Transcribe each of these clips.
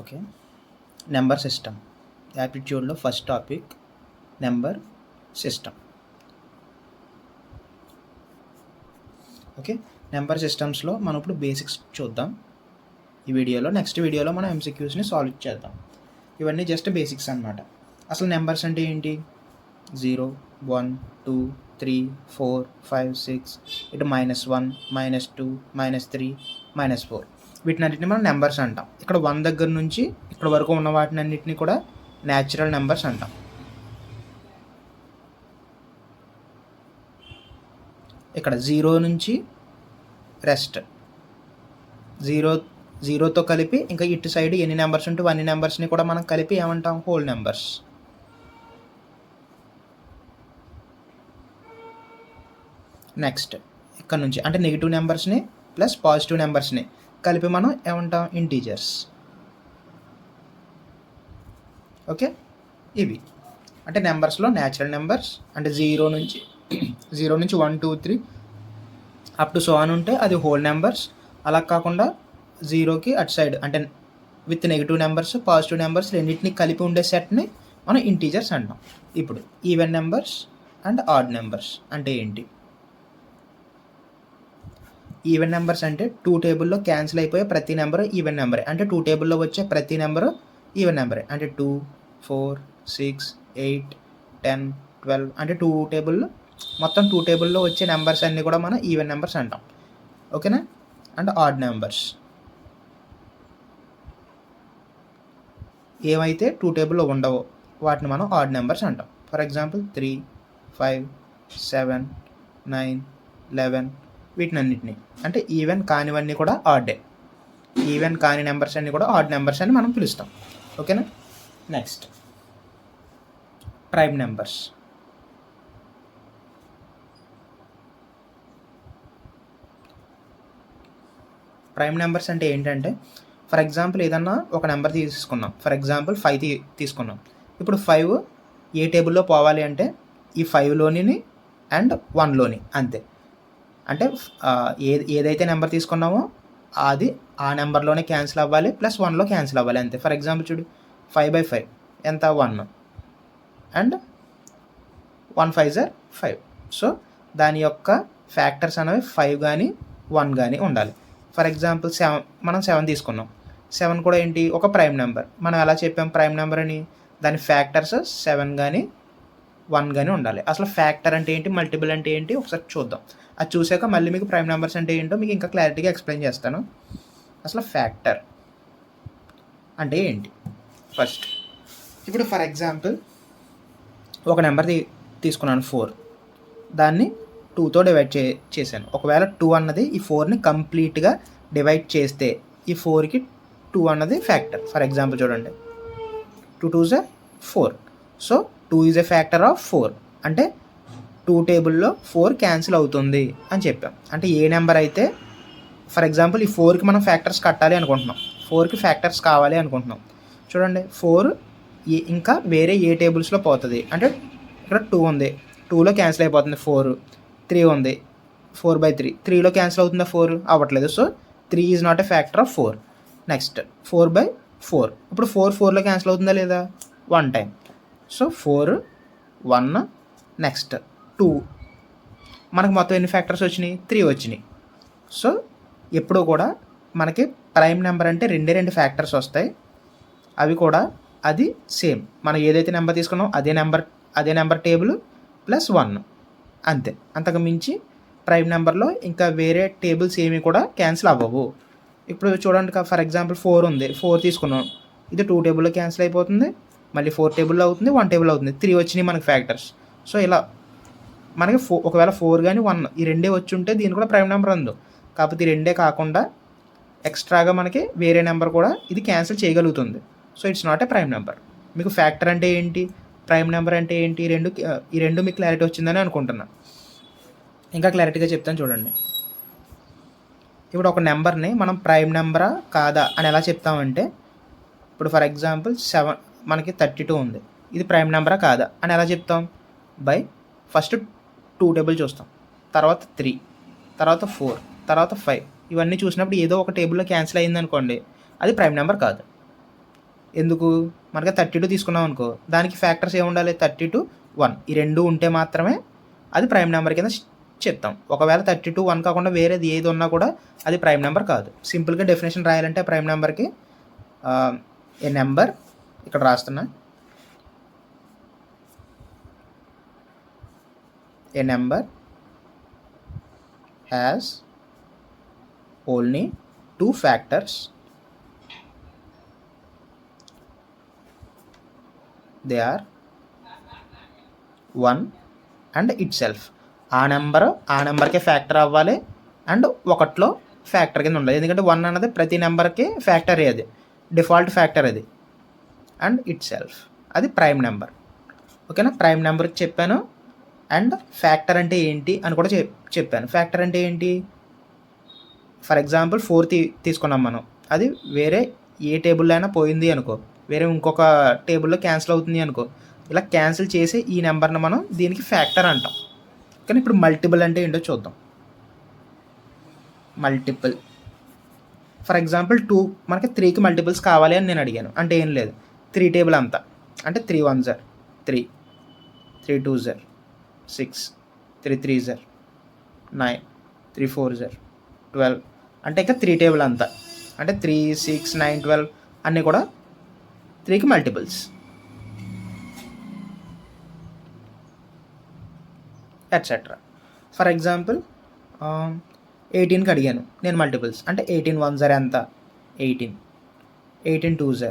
Okay, number system యాప్టిట్యూడ్లో first topic number system. Okay, number సిస్టమ్స్లో మనం ఇప్పుడు బేసిక్స్ చూద్దాం ఈ వీడియోలో. నెక్స్ట్ వీడియోలో మనం ఎంసీక్యూస్ని సాల్వ్ చేద్దాం. ఇవన్నీ జస్ట్ బేసిక్స్ అన్నమాట. అసలు నెంబర్స్ అంటే ఏంటి? 0, 1, 2, 3, 4, 5, 6, ఇటు -1, -2, -3, -4, వీటినన్నిటిని మనం నెంబర్స్ అంటాం. ఇక్కడ 1 దగ్గర నుంచి ఇక్కడ వరకు ఉన్న వాటిని అన్నిటిని కూడా న్యాచురల్ నెంబర్స్ అంటాం. ఇక్కడ 0 నుంచి రెస్ట్, 0తో కలిపి ఇంకా ఇటు సైడ్ ఎన్ని నెంబర్స్ ఉంటే అన్ని నెంబర్స్ని కూడా మనం కలిపి ఏమంటాం? Whole numbers. నెక్స్ట్ ఇక్కడ నుంచి అంటే నెగిటివ్ నెంబర్స్ని ప్లస్ పాజిటివ్ నెంబర్స్ని కలిపి మనం ఏమంటాం? ఇంటీజర్స్. ఓకే, ఇవి అంటే నెంబర్స్లో న్యాచురల్ నెంబర్స్. అంటే 0 నుంచి 1, 2, 3 అప్ టు సో అని ఉంటే అది హోల్ నెంబర్స్. అలా కాకుండా 0కి అటు సైడ్ అంటే with negative numbers positive numbers రెండింటిని కలిపి ఉండే సెట్ని మనం ఇంటీజర్స్ అంటాం. ఇప్పుడు even numbers and odd numbers అంటే ఏంటి? ఈవెన్ నెంబర్స్ అంటే 2 టేబుల్లో క్యాన్సిల్ అయిపోయే ప్రతి నెంబరు ఈవెన్ నెంబరే. అంటే 2 టేబుల్లో వచ్చే ప్రతి నెంబరు ఈవెన్ నెంబరే. అంటే 2, 4, 6, 8, 10, 12 అంటే 2 టేబుల్లో మొత్తం 2 టేబుల్లో వచ్చే నెంబర్స్ అన్నీ కూడా మనం ఈవెన్ నెంబర్స్ అంటాం. ఓకేనా? అండ్ ఆడ్ నెంబర్స్ ఏవైతే 2 టేబుల్లో ఉండవో వాటిని మనం ఆడ్ నెంబర్స్ అంటాం. ఫర్ ఎగ్జాంపుల్ 3, 5, 7, 9, 11 వీటినన్నిటిని అంటే ఈవెన్ కానివన్నీ కూడా ఆడ్డే. ఈవెన్ కాని నెంబర్స్ అన్నీ కూడా ఆడ్ నెంబర్స్ అని మనం పిలుస్తాం. ఓకేనా? Next prime numbers. Prime numbers అంటే ఏంటంటే ఫర్ ఎగ్జాంపుల్ ఏదన్నా ఒక నెంబర్ తీసుకున్నాం. ఫర్ ఎగ్జాంపుల్ 5 తీసుకున్నాం. ఇప్పుడు 5 ఏ టేబుల్లో పోవాలి అంటే ఈ 5లోని అండ్ 1లోని అంతే. అంటే ఏదైతే నెంబర్ తీసుకున్నామో అది ఆ నెంబర్లోనే క్యాన్సిల్ అవ్వాలి ప్లస్ 1లో క్యాన్సిల్ అవ్వాలి అంతే. ఫర్ ఎగ్జాంపుల్ చూడు, 5/5 ఎంత? 1 అండ్ 1 5 = 5. సో దాని యొక్క ఫ్యాక్టర్స్ అనేవి 5 కానీ 1 కానీ ఉండాలి. ఫర్ ఎగ్జాంపుల్ 7 మనం 7 తీసుకున్నాం. 7 కూడా ఏంటి? ఒక ప్రైమ్ నెంబర్. మనం ఎలా చెప్పాం ప్రైమ్ నెంబర్ అని? దాని ఫ్యాక్టర్స్ 7 కానీ 1 కానీ ఉండాలి. అసలు ఫ్యాక్టర్ అంటే ఏంటి, మల్టిపుల్ అంటే ఏంటి ఒకసారి చూద్దాం. అది చూసాక మళ్ళీ మీకు ప్రైమ్ నెంబర్స్ అంటే ఏంటో మీకు ఇంకా క్లారిటీగా ఎక్స్ప్లెయిన్ చేస్తాను. అసలు ఫ్యాక్టర్ అంటే ఏంటి ఫస్ట్. ఇప్పుడు ఫర్ ఎగ్జాంపుల్ ఒక నెంబర్ తీసుకున్నాను 4, దాన్ని 2తో డివైడ్ చేశాను. ఒకవేళ 2 అన్నది ఈ 4ని కంప్లీట్గా డివైడ్ చేస్తే ఈ 4కి 2 అన్నది ఫ్యాక్టర్. ఫర్ ఎగ్జాంపుల్ చూడండి, 2 2s are 4. So 2 is a factor of 4 అంటే 2 టేబుల్లో 4 క్యాన్సిల్ అవుతుంది అని చెప్పాం. అంటే ఏ నెంబర్ అయితే ఫర్ ఎగ్జాంపుల్ ఈ 4కి మనం ఫ్యాక్టర్స్ కట్టాలి అనుకుంటున్నాం, 4కి ఫ్యాక్టర్స్ కావాలి అనుకుంటున్నాం. చూడండి, 4 ఇంకా వేరే ఏ టేబుల్స్లో పోతుంది అంటే ఇక్కడ 2 ఉంది, 2లో క్యాన్సిల్ అయిపోతుంది. 4, 3 ఉంది, 4/3, 3లో క్యాన్సిల్ అవుతుందా? 4 అవ్వట్లేదు. So 3 is not a factor of 4. Next 4/4. ఇప్పుడు 4లో క్యాన్సిల్ అవుతుందా లేదా? 1 టైం. So 4, 1, next 2. మనకు మొత్తం ఎన్ని ఫ్యాక్టర్స్ వచ్చినాయి? 3 వచ్చినాయి. సో ఎప్పుడు కూడా మనకి ప్రైమ్ నెంబర్ అంటే 2 ఫ్యాక్టర్స్ వస్తాయి. అవి కూడా అది సేమ్ మనం ఏదైతే నెంబర్ తీసుకున్నామో అదే నెంబర్ టేబుల్ ప్లస్ 1 అంతే. అంతకు మించి ప్రైమ్ నెంబర్లో ఇంకా వేరే టేబుల్స్ ఏమి కూడా క్యాన్సిల్ అవ్వవు. ఇప్పుడు చూడండి, ఫర్ ఎగ్జాంపుల్ 4 ఉంది, 4 తీసుకున్నాం. ఇది 2 టేబుల్లో క్యాన్సిల్ అయిపోతుంది, మళ్ళీ 4 టేబుల్లో అవుతుంది, 1 టేబుల్ అవుతుంది. 3 వచ్చినాయి మనకి ఫ్యాక్టర్స్. సో ఇలా మనకి ఒకవేళ 4 కానీ 1 ఈ రెండే వచ్చి ఉంటే దీని కూడా ప్రైమ్ నెంబర్ అందు. కాకపోతే ఈ రెండే కాకుండా ఎక్స్ట్రాగా మనకి వేరే నెంబర్ కూడా ఇది క్యాన్సిల్ చేయగలుగుతుంది. So it's not a prime number. మీకు ఫ్యాక్టర్ అంటే ఏంటి, ప్రైమ్ నెంబర్ అంటే ఏంటి, ఈ రెండు మీకు క్లారిటీ వచ్చిందని అనుకుంటున్నా. ఇంకా క్లారిటీగా చెప్తాను చూడండి. ఇప్పుడు ఒక నెంబర్ని మనం ప్రైమ్ నెంబరా కాదా అని ఎలా చెప్తామంటే, ఇప్పుడు ఫర్ ఎగ్జాంపుల్ 7 మనకి 32 ఉంది, ఇది ప్రైమ్ నెంబరా కాదా అని ఎలా చెప్తాం? బై ఫస్ట్ 2 టేబుల్ చూస్తాం, తర్వాత 3, తర్వాత 4, తర్వాత 5 ఇవన్నీ చూసినప్పుడు ఏదో ఒక టేబుల్లో క్యాన్సిల్ అయ్యింది అనుకోండి, అది ప్రైమ్ నెంబర్ కాదు. ఎందుకు? మనకి 32 తీసుకున్నాం అనుకో, దానికి ఫ్యాక్టర్స్ ఏముండాలి? 32, 1 ఈ 2 ఉంటే మాత్రమే అది ప్రైమ్ నెంబర్ కింద చెప్తాం. ఒకవేళ 32, 1 కాకుండా వేరేది ఏది ఉన్నా కూడా అది ప్రైమ్ నెంబర్ కాదు. సింపుల్గా డెఫినేషన్ రాయాలంటే ప్రైమ్ నెంబర్కి ఏ నెంబర్ ఇక్కడ రాస్తున్నా, a number has only 2 factors, they are 1 and itself. ఆ నెంబర్కే ఫ్యాక్టర్ అవ్వాలి అండ్ ఒకటిలో ఫ్యాక్టర్ కింద ఉండాలి. ఎందుకంటే 1 అన్నది ప్రతి నెంబర్కి ఫ్యాక్టర్, అది డిఫాల్ట్ ఫ్యాక్టర్ అది. అండ్ ఇట్ సెల్ఫ్ అది ప్రైమ్ నెంబర్. ఓకేనా? ప్రైమ్ నెంబర్కి చెప్పాను. అండ్ ఫ్యాక్టర్ అంటే ఏంటి అని కూడా చెప్పాను. ఫ్యాక్టర్ అంటే ఏంటి? ఫర్ ఎగ్జాంపుల్ 4 తీసుకున్నాం మనం, అది వేరే ఏ టేబుల్లో అయినా పోయింది అనుకో, వేరే ఇంకొక టేబుల్లో క్యాన్సిల్ అవుతుంది అనుకో, ఇలా క్యాన్సిల్ చేసి ఈ నెంబర్ని మనం దీనికి ఫ్యాక్టర్ అంటాం. కానీ ఇప్పుడు మల్టిపుల్ అంటే ఏంటో చూద్దాం. మల్టిపుల్ ఫర్ ఎగ్జాంపుల్ 2, మనకి 3కి మల్టిపుల్స్ కావాలి అని నేను అడిగాను. అంటే ఏం లేదు, 3 టేబుల్ అంతా, అంటే 3 1s 3, 3 2s 6, 3 3s 9, 3 4s 12, అంటే ఇంకా 3 టేబుల్ అంతా, అంటే 3 6 9 12 అన్నీ కూడా 3కి మల్టిపుల్స్. ఎట్సెట్రా. ఫర్ ఎగ్జాంపుల్ 18కి అడిగాను నేను మల్టిపుల్స్, అంటే 18 1s ఎంత? 18, 18 2s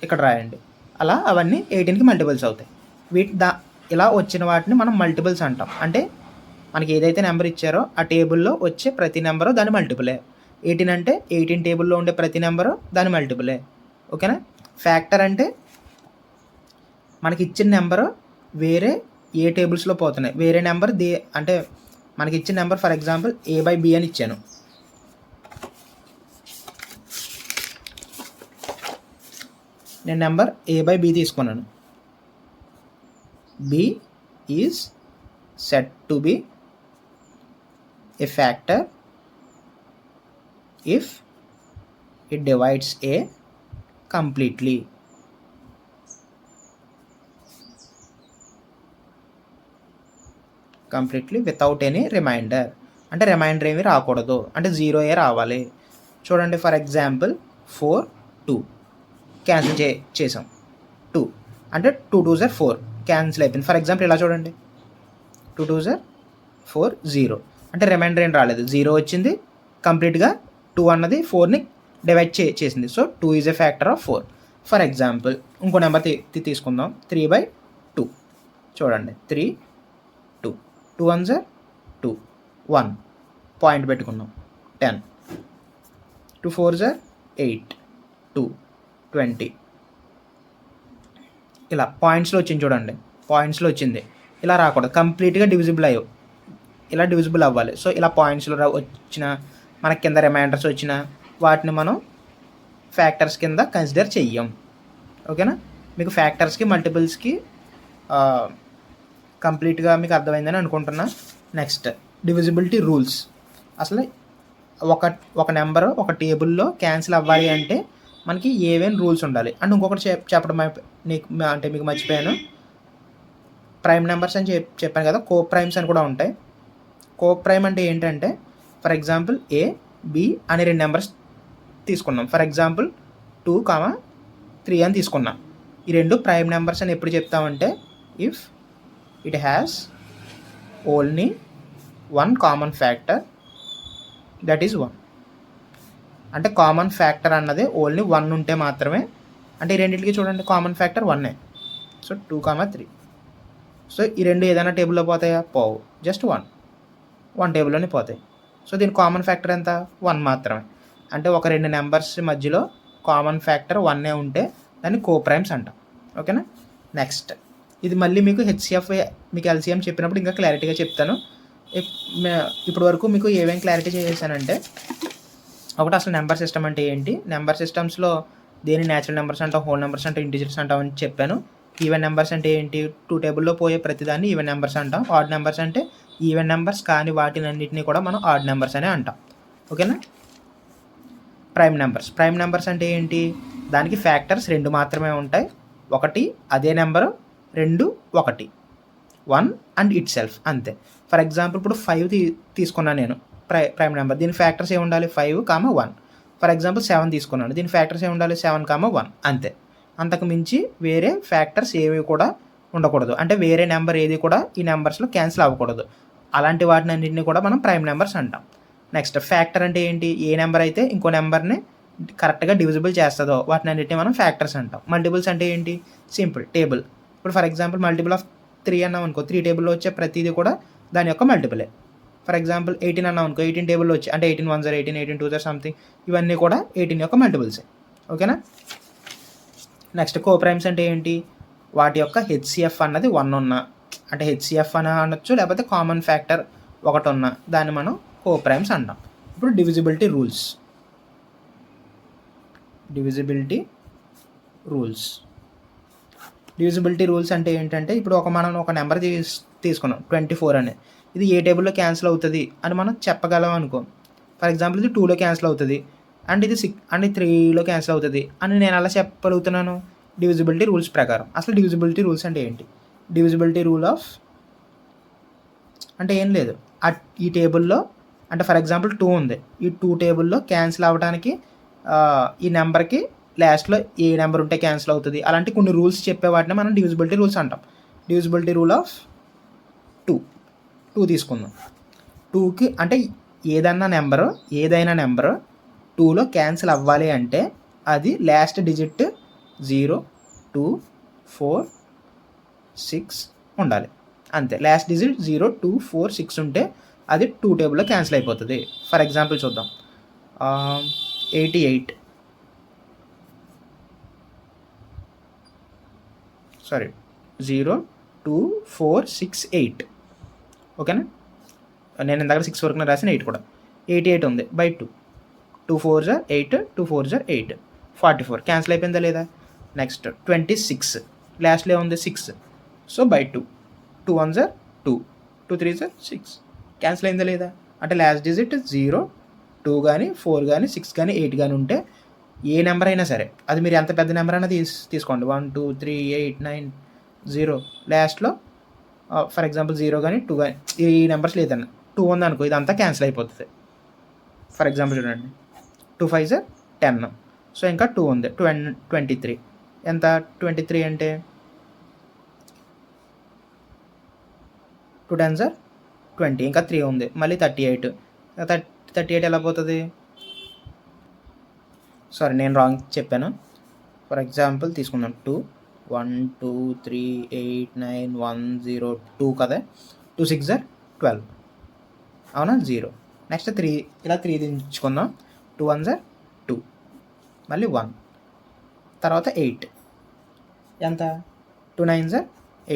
ఇక్కడ రాయండి. అలా అవన్నీ 18కి మల్టిపుల్స్ అవుతాయి. ఇలా వచ్చిన వాటిని మనం మల్టిపుల్స్ అంటాం. అంటే మనకి ఏదైతే నెంబర్ ఇచ్చారో ఆ టేబుల్లో వచ్చే ప్రతి నెంబరు దాని మల్టిపులే. 18 అంటే 18 టేబుల్లో ఉండే ప్రతి నెంబరు దాని మల్టిపులే. ఓకేనా? ఫ్యాక్టర్ అంటే మనకి ఇచ్చిన నెంబరు వేరే ఏ టేబుల్స్లో పోతున్నాయి, వేరే నెంబర్ అంటే మనకి ఇచ్చిన నెంబర్ ఫర్ ఎగ్జాంపుల్ A/B అని ఇచ్చాను. నేను నెంబర్ A/B తీసుకున్నాను. B is set to B a factor if it divides A completely. Without any remainder. అంటే రిమైండర్ ఏమి రాకూడదు, అంటే 0 రావాలి. చూడండి, ఫర్ ఎగ్జాంపుల్ 4 2 క్యాన్సిల్ చేసాం. 2 అంటే 2 2s 4 క్యాన్సిల్ అయిపోయింది. ఫర్ ఎగ్జాంపుల్ ఇలా చూడండి, 2 2s 4 0 అంటే రిమైండర్ ఏం రాలేదు, 0 వచ్చింది. కంప్లీట్గా 2 అన్నది 4ని డివైడ్ చేసింది. So 2 is a factor of 4. For example ఇంకో నెంబర్ తీసుకుందాం, 3/2. చూడండి, 3 2 2 1s 2 1 పాయింట్ పెట్టుకున్నాం, 10 2 4s 8 2 20. ఇలా పాయింట్స్లో వచ్చింది చూడండి, పాయింట్స్లో వచ్చింది. ఇలా రాకూడదు, కంప్లీట్గా ఇలా డివిజిబుల్ అవ్వాలి. సో ఇలా పాయింట్స్లో వచ్చిన మనకి కింద రిమైండర్స్ వచ్చిన వాటిని మనం ఫ్యాక్టర్స్ కింద కన్సిడర్ చెయ్యం. ఓకేనా? మీకు ఫ్యాక్టర్స్కి మల్టిపుల్స్కి కంప్లీట్గా మీకు అర్థమైందని అనుకుంటున్నా. Next, divisibility rules. అసలు ఒక నెంబర్ ఒక టేబుల్లో క్యాన్సిల్ అవ్వాలి అంటే మనకి ఏవేం రూల్స్ ఉండాలి. అండ్ ఇంకొకటి చెప్పడం అంటే మీకు మర్చిపోయాను, ప్రైమ్ నెంబర్స్ అని చెప్పాను కదా, కో ప్రైమ్స్ అని కూడా ఉంటాయి. కో ప్రైమ్ అంటే ఏంటంటే ఫర్ ఎగ్జాంపుల్ A B అనే 2 నెంబర్స్ తీసుకున్నాం. ఫర్ ఎగ్జాంపుల్ 2, 3 అని తీసుకున్నాం. ఈ 2 ప్రైమ్ నెంబర్స్ అని ఎప్పుడు చెప్తామంటే if it has only 1 common factor, that is 1. అంటే కామన్ ఫ్యాక్టర్ అన్నది ఓన్లీ 1 ఉంటే మాత్రమే. అంటే ఈ రెండింటికి చూడండి, కామన్ ఫ్యాక్టర్ 1. సో 2, 3. సో ఈ 2 ఏదైనా టేబుల్లో పోతాయా? పోవు, జస్ట్ 1 టేబుల్లోనే పోతాయి. సో దీని కామన్ ఫ్యాక్టర్ ఎంత? 1 మాత్రమే. అంటే ఒక 2 నెంబర్స్ మధ్యలో కామన్ ఫ్యాక్టర్ 1 ఉంటే దాన్ని కో ప్రైమ్స్ అంటాం. ఓకేనా? నెక్స్ట్, ఇది మళ్ళీ మీకు HCF మీకు LCM చెప్పినప్పుడు ఇంకా క్లారిటీగా చెప్తాను. ఇప్పటి వరకు మీకు ఏమేం క్లారిటీ చేశానంటే, ఒకటి అసలు నెంబర్ సిస్టమ్ అంటే ఏంటి, నెంబర్ సిస్టమ్స్లో దేని న్యాచురల్ నెంబర్స్ అంటాం, హోల్ నెంబర్స్ అంటే ఇంటిజర్స్ అంటాం అని చెప్పాను. ఈవెన్ నెంబర్స్ అంటే ఏంటి, 2 టేబుల్లో పోయే ప్రతిదాన్ని ఈవెన్ నెంబర్స్ అంటాం. ఆడ్ నెంబర్స్ అంటే ఈవెన్ నెంబర్స్ కానీ వాటినన్నింటినీ కూడా మనం ఆడ్ నెంబర్స్ అనే అంటాం. ఓకేనా? ప్రైమ్ నెంబర్స్ అంటే ఏంటి, దానికి ఫ్యాక్టర్స్ 2 మాత్రమే ఉంటాయి. ఒకటి అదే నెంబరు, 2 1 1 అండ్ ఇట్ సెల్ఫ్ అంతే. ఫర్ ఎగ్జాంపుల్ ఇప్పుడు 5 తీసుకున్నాను నేను ప్రైమ్ నెంబర్, దీని ఫ్యాక్టర్స్ ఏమి ఉండాలి 5, 1. ఫర్ ఎగ్జాంపుల్ 7 తీసుకున్నాను, దీని ఫ్యాక్టర్స్ ఏమి ఉండాలి 7, 1 అంతే. అంతకు మించి వేరే ఫ్యాక్టర్స్ ఏవి కూడా ఉండకూడదు. అంటే వేరే నెంబర్ ఏది కూడా ఈ నెంబర్స్లో క్యాన్సిల్ అవ్వకూడదు. అలాంటి వాటిని అన్నింటినీ కూడా మనం ప్రైమ్ నెంబర్స్ అంటాం. నెక్స్ట్ ఫ్యాక్టర్ అంటే ఏంటి, ఏ నెంబర్ అయితే ఇంకో నెంబర్ని కరెక్ట్గా డివిజిబుల్ చేస్తుందో వాటిని అన్నింటినీ మనం ఫ్యాక్టర్స్ అంటాం. మల్టిపుల్స్ అంటే ఏంటి, సింపుల్ టేబుల్. ఇప్పుడు ఫర్ ఎగ్జాంపుల్ మల్టిపుల్ ఆఫ్ 3 అన్నాం అనుకో, 3 టేబుల్లో వచ్చే ప్రతిదీ కూడా దాని యొక్క మల్టిపులే. ఫర్ ఎగ్జాంపుల్ 18 అన్నాం అనుకో, 18 టేబుల్లో వచ్చి అంటే 18 1 18, 18 2 సంథింగ్, ఇవన్నీ కూడా 18 యొక్క మల్టిపుల్సే. ఓకేనా. నెక్స్ట్ కో ప్రైమ్స్ అంటే ఏంటి, వాటి యొక్క హెచ్సిఎఫ్ అన్నది 1 ఉన్నా, అంటే హెచ్సిఎఫ్ అని అనొచ్చు, లేకపోతే కామన్ ఫ్యాక్టర్ 1 ఉన్నా దాన్ని మనం కో ప్రైమ్స్ అంటాం. ఇప్పుడు డివిజిబిలిటీ రూల్స్. డివిజిబిలిటీ రూల్స్ అంటే ఏంటంటే, ఇప్పుడు మనం ఒక నెంబర్ తీసుకున్నాం 24 అని, ఇది ఏ టేబుల్లో క్యాన్సిల్ అవుతుంది అని మనం చెప్పగలం అనుకో. ఫర్ ఎగ్జాంపుల్ ఇది 2లో క్యాన్సిల్ అవుతుంది, అండ్ ఇది 6 అండ్ 3లో క్యాన్సిల్ అవుతుంది అని నేను అలా చెప్పగలుగుతున్నాను డివిజిబిలిటీ రూల్స్ ప్రకారం. అసలు డివిజిబిలిటీ రూల్స్ అంటే ఏంటి, డివిజిబిలిటీ రూల్ ఆఫ్ అంటే ఏం లేదు, ఈ టేబుల్లో అంటే ఫర్ ఎగ్జాంపుల్ 2 ఉంది, ఈ 2 టేబుల్లో క్యాన్సిల్ అవ్వడానికి ఈ నెంబర్కి లాస్ట్లో ఏ నెంబర్ ఉంటే క్యాన్సిల్ అవుతుంది, అలాంటి కొన్ని రూల్స్ చెప్పే వాటిని మనం డివిజిబిలిటీ రూల్స్ అంటాం. డివిజిబిలిటీ రూల్ ఆఫ్ 2 తీసుకుందాం. 2కి అంటే ఏదైనా నెంబరు 2లో క్యాన్సిల్ అవ్వాలి అంటే అది లాస్ట్ డిజిట్ 0 2 4 6 ఉండాలి అంతే. లాస్ట్ డిజిట్ 0 2 4 6 ఉంటే అది 2 టేబుల్లో క్యాన్సిల్ అయిపోతుంది. ఫర్ ఎగ్జాంపుల్ చూద్దాం, 88 0 2 4 6 8. ఓకేనా. నేను ఇందాక 6 వరకు రాసిన 8 కూడా. 88 ఉంది by 2, 2 4s are 8, 2 4s are 8, 44 cancel అయిపోయిందా లేదా. నెక్స్ట్ 26 లాస్ట్లో ఉంది 6, so by 2, 2 1s are 2, 2 3s are 6 cancel అయిందా లేదా. అంటే లాస్ట్ డిజిట్ 0 2 కానీ 4 కానీ 6 కానీ 8 కానీ ఉంటే ఏ నెంబర్ అయినా సరే, అది మీరు ఎంత పెద్ద నెంబర్ అయినా తీసుకోండి, 1 2 3 8 9 0, లాస్ట్లో ఫర్ ఎగ్జాంపుల్ 0 కానీ 2 కానీ ఈ నెంబర్స్ లేదన్న 2 ఉంది అనుకో, ఇదంతా క్యాన్సిల్ అయిపోతుంది. ఫర్ ఎగ్జాంపుల్ చూడండి, 2 5s are 10, సో ఇంకా 2 ఉంది 23, ఎంత 23 అంటే 2 10s are 20, ఇంకా 3 ఉంది మళ్ళీ 38, 38 ఎలా పోతుంది, సారీ నేను రాంగ్ చెప్పాను. ఫర్ ఎగ్జాంపుల్ తీసుకుందాం 2 1 2 3 8 9 1 0 2 కదా, 2 6s are 12 అవునా 0. నెక్స్ట్ 3 ఇలా 3 దించుకుందాం, 2 1s are 2 మళ్ళీ 1, తర్వాత 8 ఎంత 2 9s are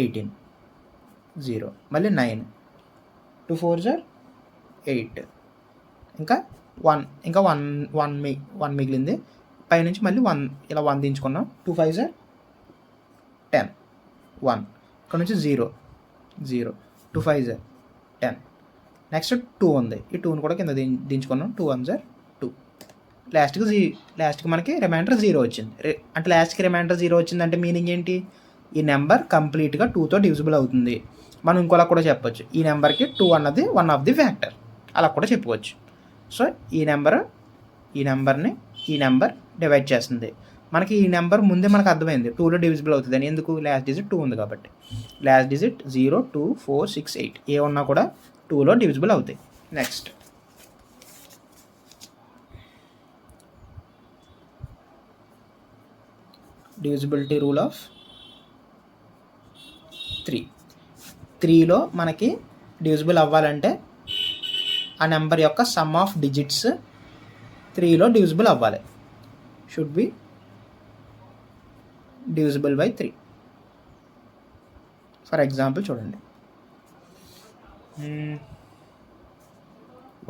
18 0 మళ్ళీ 9, 2 4s are 8, ఇంకా 1 మిగిలింది, పైనుంచి మళ్ళీ 1 ఇలా 1 దించుకున్నాం, 2 5s are 10 1, ఇక్కడ నుంచి 0 2 5s are 10, నెక్స్ట్ 2 ఉంది, ఈ 2ని కూడా కింద దించుకున్నాం, 2 1s are 2, లాస్ట్కి మనకి రిమైండర్ 0 వచ్చింది. అంటే లాస్ట్కి రిమైండర్ 0 వచ్చిందంటే మీనింగ్ ఏంటి, ఈ నెంబర్ కంప్లీట్గా 2తో డివిజిబుల్ అవుతుంది. మనం ఇంకోలా కూడా చెప్పొచ్చు, ఈ నెంబర్కి 2 అన్నది వన్ ఆఫ్ ది ఫ్యాక్టర్, అలా కూడా చెప్పుకోవచ్చు. సో ఈ నెంబర్ డివైడ్ చేస్తుంది. మనకి ఈ నెంబర్ ముందే మనకు అర్థమైంది 2లో డివిజిబుల్ అవుతుంది అని, ఎందుకు లాస్ట్ డిజిట్ 2 ఉంది కాబట్టి. లాస్ట్ డిజిట్ 0 2 4 6 8 ఏ ఉన్నా కూడా 2లో డివిజిబుల్ అవుతాయి. నెక్స్ట్ డివిజిబిలిటీ రూల్ ఆఫ్ 3లో మనకి డివిజిబుల్ అవ్వాలంటే ఆ నెంబర్ యొక్క సమ్ ఆఫ్ డిజిట్స్ 3లో డివిజిబుల్ అవ్వాలి. Should be divisible by 3. For example చూడండి,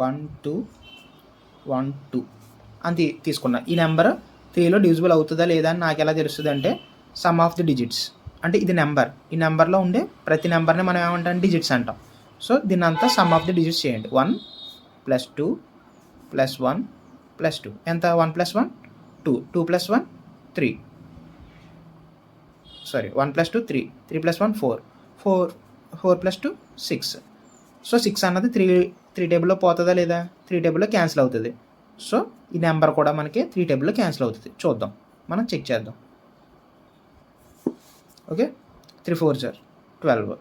1 2 1 2 అని తీసుకున్నా. ఈ నెంబర్ 3లో డివిజిబుల్ అవుతుందా లేదా అని నాకు ఎలా తెలుస్తుంది అంటే, సమ్ ఆఫ్ ది డిజిట్స్ అంటే ఇది నెంబర్, ఈ నెంబర్లో ఉండే ప్రతి నెంబర్ని మనం ఏమంటాం డిజిట్స్ అంటాం. సో దీన్ని అంతా సమ్ ఆఫ్ ది డిజిట్స్ చేయండి. 1 + 2 + 1 + 2 ఎంత, 1 + 1 2, 2 + 1 3, సారీ 1 + 2 3, 3 + 1 4, 4 + 2 6. సో 6 అన్నది త్రీ టేబుల్లో పోతుందా లేదా? 3 టేబుల్లో క్యాన్సిల్ అవుతుంది. సో ఈ నెంబర్ కూడా మనకి 3 టేబుల్లో క్యాన్సిల్ అవుతుంది. చూద్దాం, మనం చెక్ చేద్దాం. ఓకే, 3 4 12,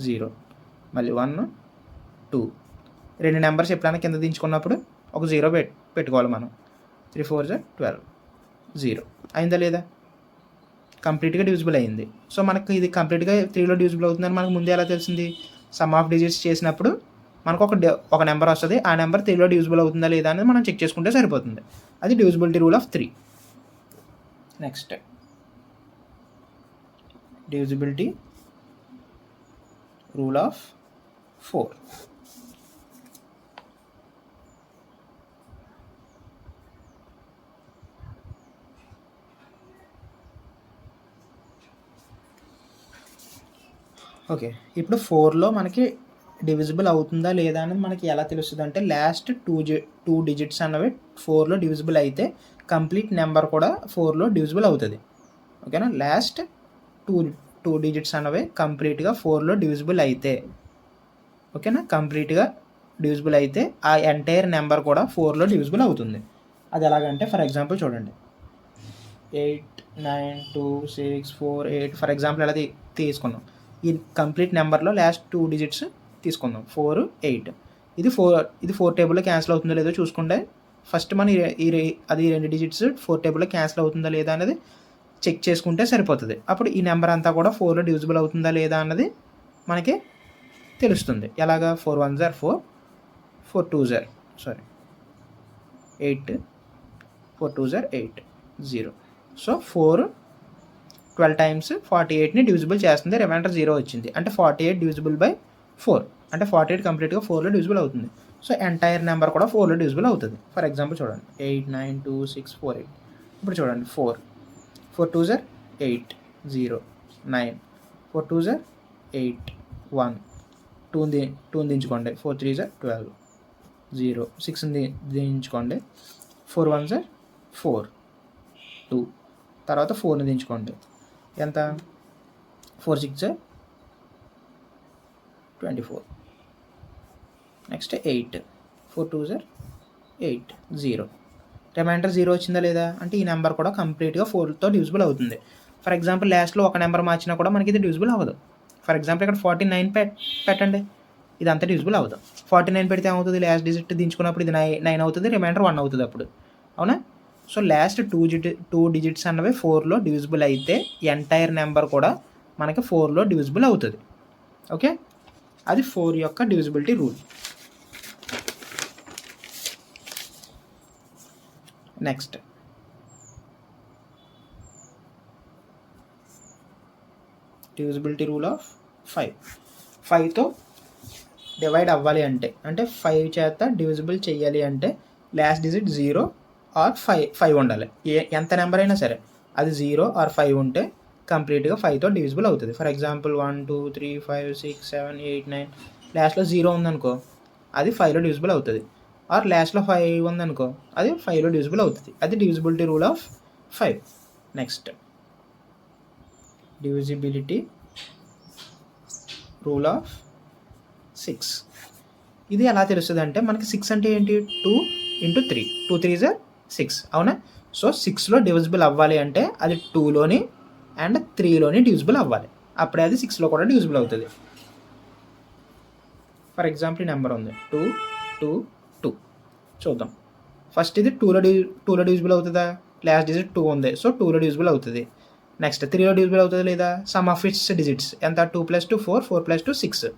0, మళ్ళీ 1 2. రెండు నెంబర్స్ ఎప్పుడైనా కింద దించుకున్నప్పుడు ఒక 0 పెట్టుకోవాలి మనం. 3 4 12, 0 అయిందా లేదా? కంప్లీట్గా డివిజిబుల్ అయింది. సో మనకు ఇది కంప్లీట్గా 3లో డివిజిబుల్ అవుతుందని మనకు ముందే ఎలా తెలిసింది? సమ్ ఆఫ్ డిజిట్స్ చేసినప్పుడు మనకు ఒక నెంబర్ వస్తుంది, ఆ నెంబర్ 3లో డివిజిబుల్ అవుతుందా లేదా అనేది మనం చెక్ చేసుకుంటే సరిపోతుంది. అది divisibility rule of 3. Next divisibility rule of 4. Okay, ఇప్పుడు 4లో మనకి డివిజిబుల్ అవుతుందా లేదా అని మనకి ఎలా తెలుస్తుంది అంటే, లాస్ట్ టూ డిజిట్స్ అన్నవి 4లో డివిజిబుల్ అయితే కంప్లీట్ నెంబర్ కూడా 4లో డివిజిబుల్ అవుతుంది. ఓకేనా? లాస్ట్ టూ డిజిట్స్ అన్నవి కంప్లీట్గా 4లో డివిజిబుల్ అయితే, ఓకేనా, కంప్లీట్గా డివిజిబుల్ అయితే ఆ ఎంటైర్ నెంబర్ కూడా 4లో డివిజిబుల్ అవుతుంది. అది ఎలాగంటే, ఫర్ ఎగ్జాంపుల్ చూడండి, 8 9 2 6 4 8 ఫర్ ఎగ్జాంపుల్ ఎలా తీసుకున్నాం. ఈ కంప్లీట్ నెంబర్లో లాస్ట్ 2 డిజిట్స్ తీసుకుందాం, 4 8. ఇది 4 టేబుల్లో క్యాన్సిల్ అవుతుందో లేదో చూసుకుంటే ఫస్ట్ మనం అది 2 డిజిట్స్ 4 టేబుల్లో క్యాన్సిల్ అవుతుందా లేదా అనేది చెక్ చేసుకుంటే సరిపోతుంది. అప్పుడు ఈ నెంబర్ అంతా కూడా 4లో డివిజిబుల్ అవుతుందా లేదా అన్నది మనకి తెలుస్తుంది. ఎలాగా? 4 1 4, 4 2 8, 4 2 8, 0. సో 4 12 టైమ్స్ 48ని డివిజిబుల్ చేస్తుంది, రిమైండర్ 0 వచ్చింది. అంటే 48 డివిజిబుల్ బై 4, అంటే 48 కంప్లీట్గా 4లో డివిజిబుల్ అవుతుంది. సో ఎంటైర్ నెంబర్ కూడా 4లో డివిజిబుల్ అవుతుంది. ఫర్ ఎగ్జాంపుల్ చూడండి, 8 9 2 6 4 8. ఇప్పుడు చూడండి, 4 2 8, 0 9, 4 2 8 1, 2 దించుకోండి, 4 3 12, 0 6 దించుకోండి, 4 1 4 2, తర్వాత 4ని దించుకోండి, ఎంత? 4 6 24. నెక్స్ట్ 8, 4 2 8, 0. రిమైండర్ 0 వచ్చిందా లేదా? అంటే ఈ నెంబర్ కూడా కంప్లీట్గా 4తో డివిజిబుల్ అవుతుంది. ఫర్ ఎగ్జాంపుల్ లాస్ట్లో ఒక నెంబర్ మార్చినా కూడా మనకి ఇది డివిజిబుల్ అవ్వదు. ఫర్ ఎగ్జాంపుల్ ఇక్కడ 49 పెట్టండి, ఇదంతా డివిజిబుల్ అవ్వదు. 49 పెడితే ఏమవుతుంది? లాస్ట్ డిజిట్ దించుకున్నప్పుడు ఇది 9 అవుతుంది, రిమైండర్ 1 అవుతుంది అప్పుడు. అవునా? సో లాస్ట్ 2 డిజిట్స్ అన్నవి 4లో డివిజిబుల్ అయితే ఎంటైర్ నెంబర్ కూడా మనకి 4లో డివిజిబుల్ అవుతుంది. ఓకే, అది 4 యొక్క divisibility rule. Next divisibility rule of 5. 5తో డివైడ్ అవ్వాలి అంటే 5 చేత డివిజిబుల్ చేయాలి అంటే లాస్ట్ డిజిట్ 0 ఆర్ 5 ఉండాలి. ఎంత నెంబర్ అయినా సరే అది 0 ఆర్ 5 ఉంటే కంప్లీట్గా 5తో డివిజిబుల్ అవుతుంది. ఫర్ ఎగ్జాంపుల్ 1 2 3 5 6 7 8 9 లాస్ట్లో 0 ఉందనుకో, అది 5లో డివిజిబుల్ అవుతుంది. ఆర్ లాస్ట్లో 5 ఉందనుకో, అది 5లో డివిజిబుల్ అవుతుంది. అది divisibility rule of 5. Next divisibility rule of 6. ఇది ఎలా తెలుస్తుంది అంటే, మనకి 6 అంటే ఏంటి? 2 × 3, 2 3 6, అవునా? సో 6లో డివిజిబుల్ అవ్వాలి అంటే అది 2లోని అండ్ 3లోని డివిజిబుల్ అవ్వాలి, అప్పుడే అది 6లో కూడా డివిజిబుల్ అవుతుంది. ఫర్ ఎగ్జాంపుల్ ఈ నెంబర్ ఉంది 2 2 2. చూద్దాం, ఫస్ట్ ఇది 2లో డివిజిబుల్ అవుతుందా? లాస్ట్ డిజిట్ 2 ఉంది, సో 2లో డివిజిబుల్ అవుతుంది. నెక్స్ట్ 3లో డివిజిబుల్ అవుతుంది లేదా? సమ్ ఆఫ్ ఇట్స్ డిజిట్స్ ఎంత? 2 + 2 4, 4 + 2 6.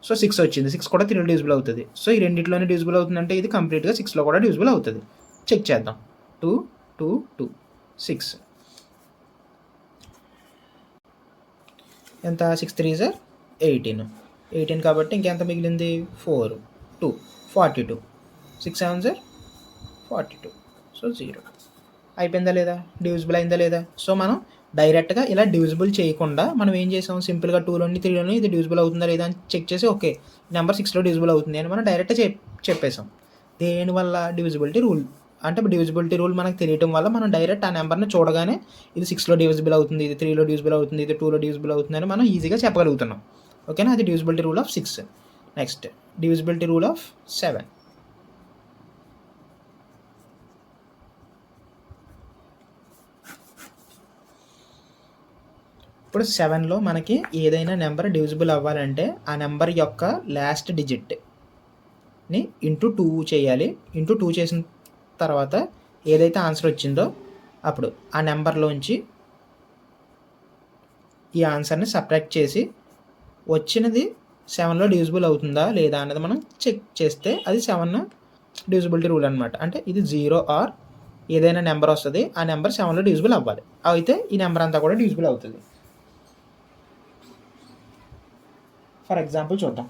సో 6 వచ్చింది, 6 కూడా 3లో డివిజిబుల్ అవుతుంది. సో ఈ రెండింటిలోనే డివిజిబుల్ అవుతుందంటే ఇది కంప్లీట్గా 6లో కూడా డివిజిబుల్ అవుతుంది. చెక్ చేద్దాం. 2 2 2 6 ఎంత? 6 3 18 కాబట్టి ఇంకెంత మిగిలింది? 4 2 42, 6 7 42. సో 0 అయిపోయిందా లేదా? డివిజిబుల్ అయిందా లేదా? సో మనం డైరెక్ట్గా ఇలా డివిజిబుల్ చేయకుండా మనం ఏం చేసాం? సింపుల్గా 2లోని 3లోని ఇది డివిజిబుల్ అవుతుందా లేదా అని చెక్ చేసి ఓకే నెంబర్ 6లో డివిజిబుల్ అవుతుంది అని మనం డైరెక్ట్గా చెప్పేసాం. దేనివల్ల? డివిజిబిలిటీ రూల్ అంటే డివిజిబిలిటీ రూల్ మనకు తెలియటం వల్ల మనం డైరెక్ట్ ఆ నెంబర్ని చూడగానే ఇది 6లో డివిజిబుల్ అవుతుంది, ఇది 3లో డివిజిబుల్ అవుతుంది, ఇది 2లో డివిజిబుల్ అవుతుంది అని మనం ఈజీగా చెప్పగలుగుతున్నాం. ఓకేనా, అది divisibility rule of 6. Next divisibility rule of 7. ఇప్పుడు 7లో మనకి ఏదైనా నెంబర్ డివిజిబుల్ అవ్వాలంటే ఆ నెంబర్ యొక్క లాస్ట్ డిజిట్ని ఇంటూ 2 చేయాలి. ఇంటూ 2 చేసిన తర్వాత ఏదైతే ఆన్సర్ వచ్చిందో అప్పుడు ఆ నెంబర్లోంచి ఈ ఆన్సర్ని సబ్ట్రాక్ట్ చేసి వచ్చినది 7లో డివిజిబుల్ అవుతుందా లేదా అన్నది మనం చెక్ చేస్తే అది 7 డివిజిబిలిటీ రూల్ అనమాట. అంటే ఇది 0 ఆర్ ఏదైనా నెంబర్ వస్తుంది, ఆ నెంబర్ 7లో డివిజిబుల్ అవ్వాలి, అయితే ఈ నెంబర్ అంతా కూడా డివిజిబుల్ అవుతుంది. ఫర్ ఎగ్జాంపుల్ చూద్దాం.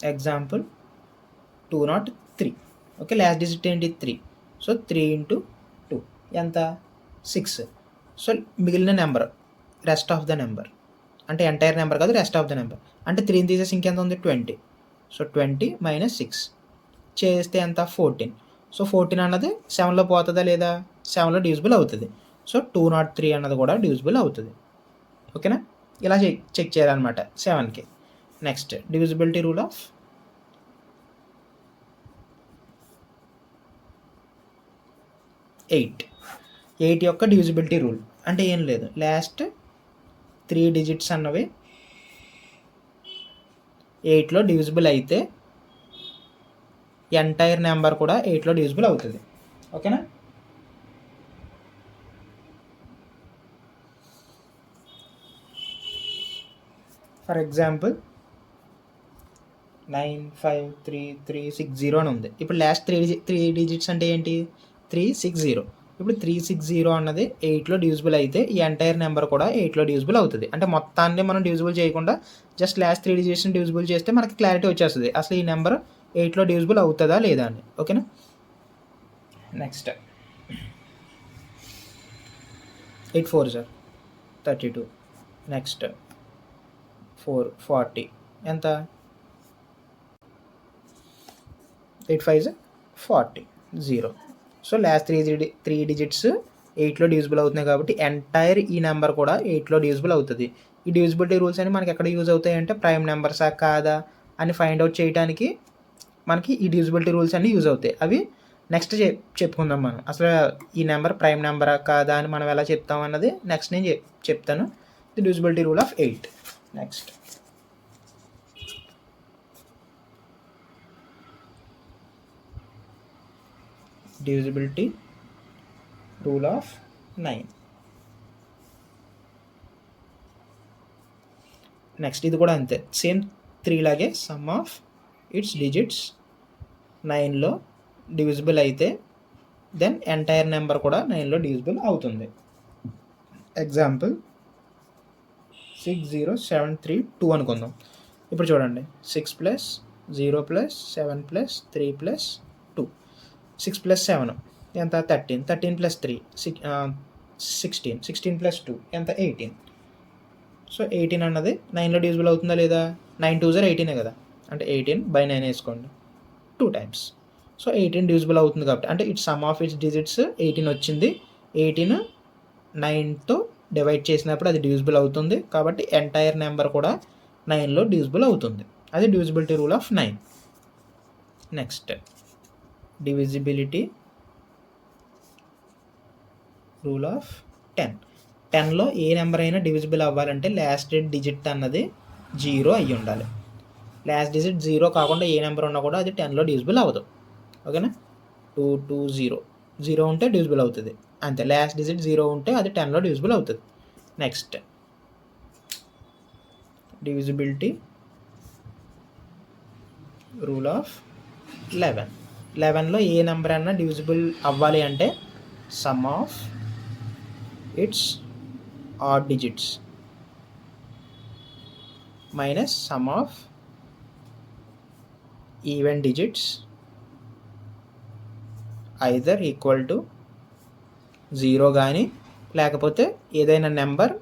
ఎగ్జాంపుల్ 203. ఓకే, లాస్ట్ డిజిట్ ఏంటి 3. సో 3 × 2 ఎంత 6. సో మిగిలిన number rest of the number అంటే ఎంటైర్ నెంబర్ కాదు, రెస్ట్ ఆఫ్ ద నెంబర్ అంటే 3ని తీసేసి ఇంకెంత ఉంది 20. సో 20 - 6 చేస్తే ఎంత 14. సో 14 అన్నది 7లో పోతుందా లేదా, 7లో డివిజిబుల్ అవుతుంది. సో 203 అన్నది కూడా డివిజిబుల్ అవుతుంది. ఓకేనా, ఇలా చెక్ చేయాలన్నమాట 7కి. Next divisibility rule of 8. 8 యొక్క డివిజిబిలిటీ రూల్ అంటే ఏం లేదు, లాస్ట్ 3 డిజిట్స్ అన్నవి 8లో డివిజిబుల్ అయితే ఎంటైర్ నెంబర్ కూడా 8లో డివిజిబుల్ అవుతుంది. ఓకేనా, ఫర్ ఎగ్జాంపుల్ 95336 అని ఉంది. ఇప్పుడు లాస్ట్ 3 డిజిట్స్ అంటే ఏంటి 360. ఇప్పుడు 360 అన్నది 8లో డివిజిబుల్ అయితే ఈ ఎంటైర్ నెంబర్ కూడా 8లో డివిజిబుల్ అవుతుంది. అంటే మొత్తాన్ని మనం డివిజిబుల్ చేయకుండా జస్ట్ లాస్ట్ 3 డిజిట్స్ని డివిజిబుల్ చేస్తే మనకి క్లారిటీ వచ్చేస్తుంది అసలు ఈ నెంబర్ 8లో డివిజిబుల్ అవుతుందా లేదా అని. ఓకేనా, నెక్స్ట్ 8 4s 32. నెక్స్ట్ 4 40 ఎంత 8 5s 40 0. సో లాస్ట్ 3 డిజిట్స్ 8లో డివిజిబుల్ అవుతున్నాయి కాబట్టి ఎంటైర్ ఈ నెంబర్ కూడా 8లో డివిజిబుల్ అవుతుంది. ఈ డివిజిబిలిటీ రూల్స్ అని మనకి ఎక్కడ యూజ్ అవుతాయి అంటే ప్రైమ్ నెంబర్సా కాదా అని ఫైండ్ అవుట్ చేయడానికి మనకి ఈ డివిజిబిలిటీ రూల్స్ అన్నీ యూజ్ అవుతాయి. అవి నెక్స్ట్ చెప్పుకుందాం మనం. అసలు ఈ నెంబర్ ప్రైమ్ నెంబరా కాదా అని మనం ఎలా చెప్తాం అన్నది నెక్స్ట్ నేను చెప్తాను. The divisibility rule of 8. Next divisibility rule of 9. Next ఇది కూడా అంతే, సేమ్ 3 లాగే సమ్ ఆఫ్ ఇట్స్ డిజిట్స్ 9లో డివిజిబుల్ అయితే దెన్ ఎంటైర్ నెంబర్ కూడా 9లో డివిజిబుల్ అవుతుంది. ఎగ్జాంపుల్ 60732 అనుకుందాం. ఇప్పుడు చూడండి 6 + 0 + 7 + 3 + 2. 6 + 7 ఎంత 13. 13 + 3 16. 16 + 2 ఎంత 18. సో 18 అన్నది 9లో డివిజిబుల్ అవుతుందా లేదా, 9 2s 18 కదా, అంటే 18/9 వేసుకోండి 2 times. సో 18 డివిజిబుల్ అవుతుంది కాబట్టి అంటే it's some of its digits 18 వచ్చింది. 18 9తో డివైడ్ చేసినప్పుడు అది డివిజిబుల్ అవుతుంది కాబట్టి ఎంటైర్ నెంబర్ కూడా 9లో డివిజిబుల్ అవుతుంది. అది divisibility rule of 9. Next divisibility rule of 10. 10లో ఏ నెంబర్ అయినా డివిజిబుల్ అవ్వాలంటే లాస్ట్ డిజిట్ అన్నది 0 అయ్యి ఉండాలి. లాస్ట్ డిజిట్ 0 కాకుండా ఏ నెంబర్ ఉన్నా కూడా అది 10లో డివిజిబుల్ అవ్వదు. ఓకేనా, 220 0 ఉంటే డివిజిబుల్ అవుతుంది అంతే. లాస్ట్ డిజిట్ 0 ఉంటే అది 10లో డివిజిబుల్ అవుతుంది. Next divisibility rule of 11. 11లో ఏ నెంబర్ అయినా డివిజిబుల్ అవ్వాలి అంటే sum of its odd digits minus sum of even digits either equal to 0 కానీ లేకపోతే ఏదైనా నెంబర్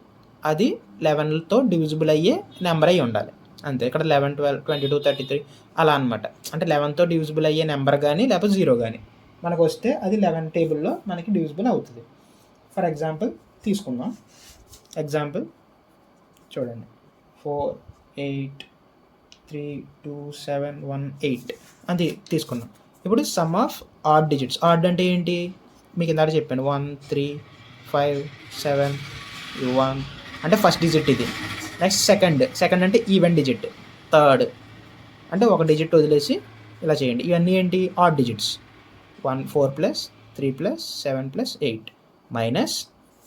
అది 11తో డివిజిబుల్ అయ్యే నెంబర్ అయి ఉండాలి అంతే. ఇక్కడ 11 12 22 33 అలా అనమాట. అంటే 11తో డివిజిబుల్ అయ్యే నెంబర్ కానీ లేకపోతే 0 కానీ మనకు వస్తే అది 11 టేబుల్లో మనకి డివిజిబుల్ అవుతుంది. ఫర్ ఎగ్జాంపుల్ తీసుకుందాం. ఎగ్జాంపుల్ చూడండి, 4, 8, 3, 2, 7, 1, 8 అది తీసుకున్నాం. ఇప్పుడు sum of odd digits. Odd అంటే ఏంటి? మీకు ఇందాక చెప్పాను, 1, 3, 5, 7, 1 అంటే ఫస్ట్ డిజిట్ ఇది. నెక్స్ట్ సెకండ్ అంటే ఈవెన్ డిజిట్. థర్డ్ అంటే ఒక డిజిట్ వదిలేసి ఇలా చేయండి. ఇవన్నీ ఏంటి? Odd digits. 1, 4 + 3 + 7 + 8 minus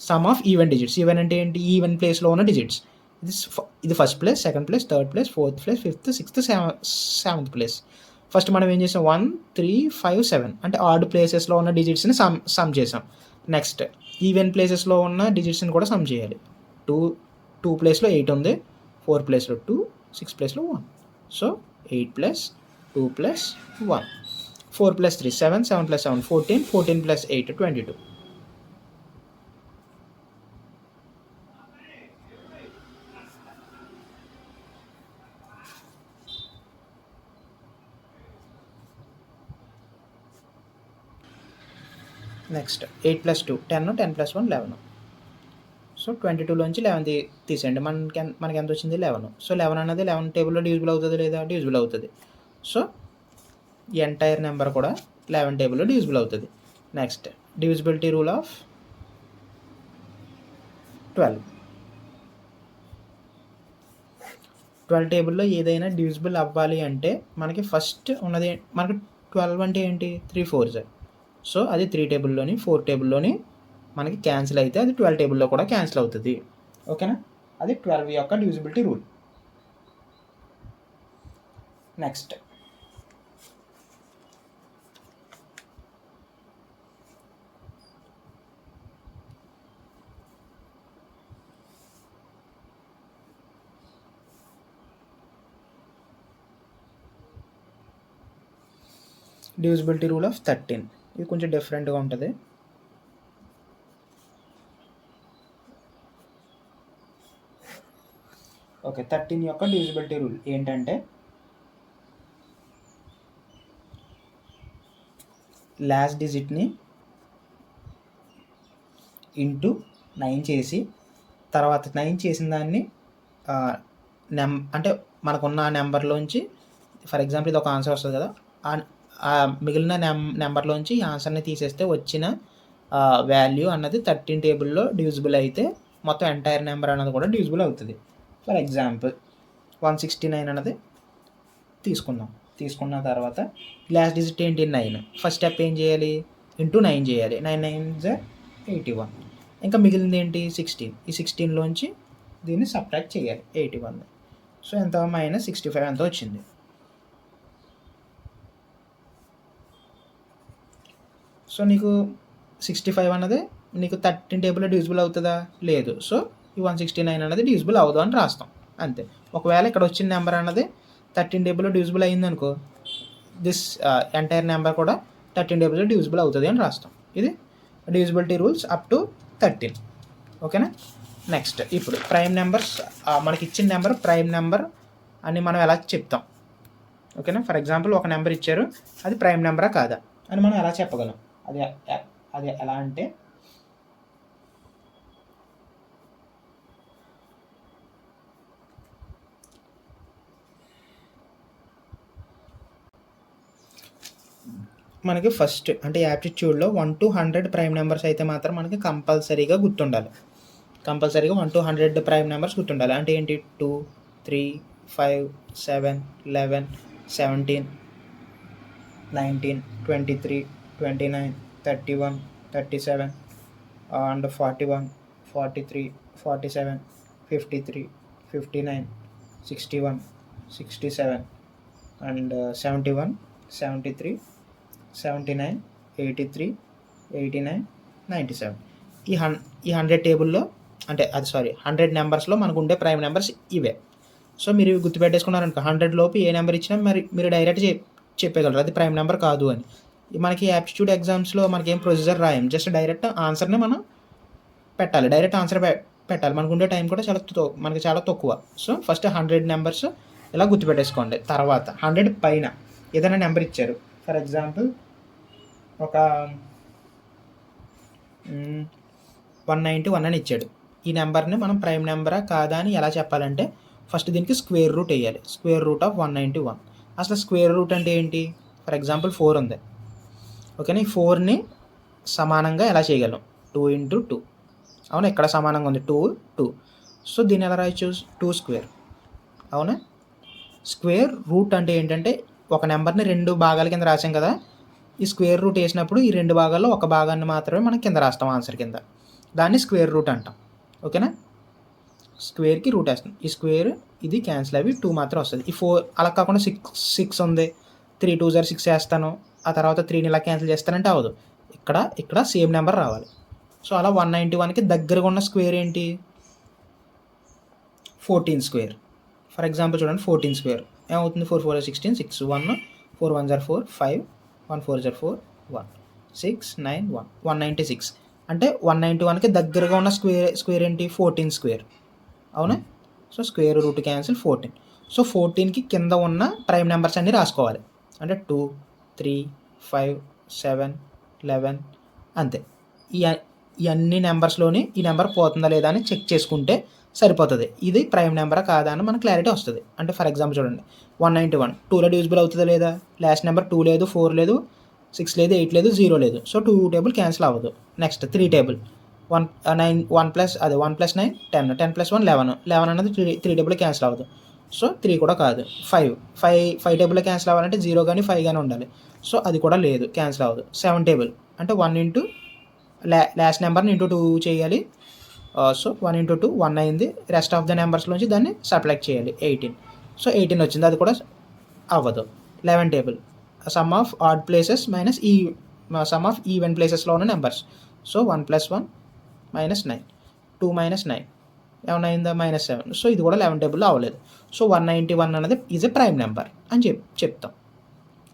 sum of even digits. Even అంటే ఏంటి? ఈవెన్ ప్లేస్లో ఉన్న డిజిట్స్. ఇది first place, second place, third place, fourth place, fifth, sixth, seventh place. First మనం ఏం చేసాం? 1, 3, 5, 7 అంటే ఆడ్ ప్లేసెస్లో ఉన్న డిజిట్స్ని సమ్ చేసాం. నెక్స్ట్ ఈవెన్ ప్లేసెస్లో ఉన్న డిజిట్స్ని కూడా సమ్ చేయాలి. 2 ప్లేస్లో 8 ఉంది, 4 ప్లేస్లో 2, 6 ప్లేస్లో 1. సో 8 + 2 + 1, 4 + 3 7, 7 + 7 14, 14 + 8 22. నెక్స్ట్ 8 + 2 10, 10 + 1 11. సో 22లోంచి 11 తీసేయండి. మనకి ఎంత వచ్చింది? 11. సో 11 అనేది 11 టేబుల్లో డివిజిబుల్ అవుతుంది లేదా? డివిజిబుల్ అవుతుంది. సో ఎంటైర్ నెంబర్ కూడా 11 టేబుల్లో డివిజిబుల్ అవుతుంది. Next divisibility rule of 12. 12 టేబుల్లో ఏదైనా డివిజిబుల్ అవ్వాలి అంటే మనకి ఫస్ట్ ఉన్నది, మనకి 12 అంటే ఏంటి? 3 4s. సో అది 3 టేబుల్లోని 4 టేబుల్లోని మనకి క్యాన్సిల్ అయితే అది 12 టేబుల్లో కూడా క్యాన్సిల్ అవుతుంది. ఓకేనా? అది 12 యొక్క divisibility rule. Next divisibility rule of 13. ఇది కొంచెం డిఫరెంట్గా ఉంటుంది. ఓకే, 13 యొక్క డివిజిబిలిటీ రూల్ ఏంటంటే లాస్ట్ డిజిట్ని ఇంటూ 9 చేసి తర్వాత 9 చేసిన దాన్ని అంటే మనకున్న ఆ నెంబర్లోంచి, ఫర్ ఎగ్జాంపుల్ ఇది ఒక ఆన్సర్ వస్తుంది కదా, ఆ మిగిలిన నెంబర్లోంచి ఈ ఆన్సర్ని తీసేస్తే వచ్చిన వాల్యూ అన్నది 13 టేబుల్లో డివిజిబుల్ అయితే మొత్తం ఎంటైర్ నెంబర్ అన్నది కూడా డివిజిబుల్ అవుతుంది. ఫర్ ఎగ్జాంపుల్ 169 అన్నది తీసుకున్న తర్వాత లాస్ట్ డిజిట్ ఏంటి? 9. ఫస్ట్ స్టెప్ ఏం చేయాలి? ఇంటూ 9 చేయాలి. 9 9s 81. ఇంకా మిగిలింది ఏంటి? 16. ఈ 16లోంచి దీన్ని సబ్ట్రాక్ట్ చేయాలి 81. సో ఎంత? -65 ఎంత వచ్చింది. సో నీకు 65 అన్నది నీకు 13 టేబుల్లో డివిజిబుల్ అవుతుందా? లేదు. సో ఈ 169 అనేది డివిజిబుల్ అవ్వదు అని రాస్తాం అంతే. ఒకవేళ ఇక్కడ వచ్చిన నెంబర్ అన్నది 13 టేబుల్లో డివిజిబుల్ అయిందనుకో, దిస్ ఎంటైర్ నెంబర్ కూడా 13 టేబుల్లో డివిజిబుల్ అవుతుంది అని రాస్తాం. ఇది డివిజిబిలిటీ రూల్స్ అప్ టు 13. ఓకేనా? నెక్స్ట్ ఇప్పుడు ప్రైమ్ నెంబర్స్. మనకి ఇచ్చిన నెంబర్ ప్రైమ్ నెంబర్ అని మనం ఎలా చెప్తాం? ఓకేనా? ఫర్ ఎగ్జాంపుల్ ఒక నెంబర్ ఇచ్చారు, అది ప్రైమ్ నెంబరా కాదా అని మనం ఎలా చెప్పగలం? అది ఎలా అంటే, మనకి ఫస్ట్ అంటే యాప్టిట్యూడ్లో 1 to 100 ప్రైమ్ నెంబర్స్ అయితే మాత్రం మనకి కంపల్సరీగా గుర్తుండాలి. 1 to 100 ప్రైమ్ నెంబర్స్ గుర్తుండాలి. అంటే ఏంటి? 2, 3, 5, 7, 11, 17, 19, 23, 29, 31, 37 and 41, 43, 47, 53, 59, 61, 67 and 71, 73, 79, 83, 89, 97. ఈ 100 టేబుల్లో అంటే 100 నెంబర్స్లో మనకు ఉండే ప్రైమ్ నెంబర్స్ ఇవే. సో మీరు గుర్తుపెట్టేసుకున్నారనుకో, 100 లోపు ఏ నెంబర్ ఇచ్చినా మీరు డైరెక్ట్ చెప్పగలరు అది ప్రైమ్ నెంబర్ కాదు అని. మనకి యాప్టిట్యూడ్ ఎగ్జామ్స్లో మనకేం ప్రొసీజర్ రాయం, జస్ట్ డైరెక్ట్ ఆన్సర్ని మనం పెట్టాలి. డైరెక్ట్ ఆన్సర్ పెట్టాలి. మనకు ఉండే టైం కూడా మనకి చాలా తక్కువ. సో ఫస్ట్ 100 నెంబర్స్ ఇలా గుర్తుపెట్టేసుకోండి. తర్వాత 100 పైన ఏదైనా నెంబర్ ఇచ్చారు, ఫర్ ఎగ్జాంపుల్ ఒక 191 అని ఇచ్చాడు. ఈ నెంబర్ని మనం ప్రైమ్ నెంబరా కాదా అని ఎలా చెప్పాలంటే ఫస్ట్ దీనికి స్క్వేర్ రూట్ వేయాలి. Square root of 191. అసలు స్క్వేర్ రూట్ అంటే ఏంటి? ఫర్ ఎగ్జాంపుల్ 4 ఉంది, ఓకేనా. ఈ 4ని సమానంగా ఎలా చేయగలం? 2 × 2. అవునా, ఇక్కడ సమానంగా ఉంది 2, 2. సో దీన్ని ఎలా రాయొచ్చు? 2 స్క్వేర్. అవునా. స్క్వేర్ రూట్ అంటే ఏంటంటే ఒక నెంబర్ని 2 భాగాల కింద రాసాం కదా, ఈ స్క్వేర్ రూట్ వేసినప్పుడు ఈ 2 భాగాల్లో ఒక భాగాన్ని మాత్రమే మనం కింద రాస్తాం ఆన్సర్ కింద. దాన్ని స్క్వేర్ రూట్ అంటాం, ఓకేనా. స్క్వేర్కి రూట్ వేస్తాం. ఈ స్క్వేర్ ఇది క్యాన్సిల్ అవి 2 మాత్రం వస్తుంది. ఈ 4 అలా కాకుండా 6 ఉంది, 3 2 6 వేస్తాను, ఆ తర్వాత 3ని ఇలా క్యాన్సిల్ చేస్తానంటే అవ్వదు. ఇక్కడ సేమ్ నెంబర్ రావాలి. సో అలా 191కి దగ్గరగా ఉన్న స్క్వేర్ ఏంటి? 14 స్క్వేర్. ఫర్ ఎగ్జాంపుల్ చూడండి, 14 స్క్వేర్ ఏమవుతుంది? 4 4 16, 6 1 4 1 4 5 1 4 4 1 6 9 1 196. అంటే 191కి దగ్గరగా ఉన్న స్క్వేర్ ఏంటి? 14 స్క్వేర్. అవునా. So square root cancel 14. So 14కి కింద ఉన్న ప్రైమ్ నెంబర్స్ అన్నీ రాసుకోవాలి. అంటే 2 3 5 7 11 అంతే. ఈ అన్ని నెంబర్స్లోని ఈ నెంబర్ పోతుందా లేదా అని చెక్ చేసుకుంటే సరిపోతుంది. ఇది ప్రైమ్ నెంబరా కాదా అని మనకు క్లారిటీ వస్తుంది. అంటే ఫర్ ఎగ్జాంపుల్ చూడండి, 191 2లో డివిజిబుల్ అవుతుందా లేదా? లాస్ట్ నెంబర్ 2 లేదు, 4 లేదు, 6 లేదు, 8 లేదు, 0 లేదు. సో 2 టేబుల్ క్యాన్సిల్ అవ్వదు. నెక్స్ట్ 3 టేబుల్ 1 9 1 ప్లస్ 9 10 10 + 1 11 అనేది 3 టేబుల్ క్యాన్సిల్ అవ్వదు. సో 3 కూడా కాదు. 5 టేబుల్లో క్యాన్సిల్ అవ్వాలంటే 0 కానీ 5 కానీ ఉండాలి. సో అది కూడా లేదు, క్యాన్సిల్ అవ్వదు. 7 టేబుల్ అంటే 1 ఇంటూ లాస్ట్ నెంబర్ని ఇంటూ 2 చేయాలి. సో 1 × 2 1 అయింది. రెస్ట్ ఆఫ్ ద నెంబర్స్లోంచి దాన్ని సబ్ట్రాక్ట్ చేయాలి. 18. సో 18 వచ్చింది, అది కూడా అవ్వదు. 11 table some of odd places minus sum of even ప్లేసెస్లో ఉన్న నెంబర్స్. సో 1 + 1 -9 2 - 9 ఏమన్నా అయిందా? -7. సో ఇది కూడా 11 టేబుల్లో అవ్వలేదు. సో 191 అనేది ఈజ్ ఎ ప్రైమ్ నెంబర్ అని చెప్తాం,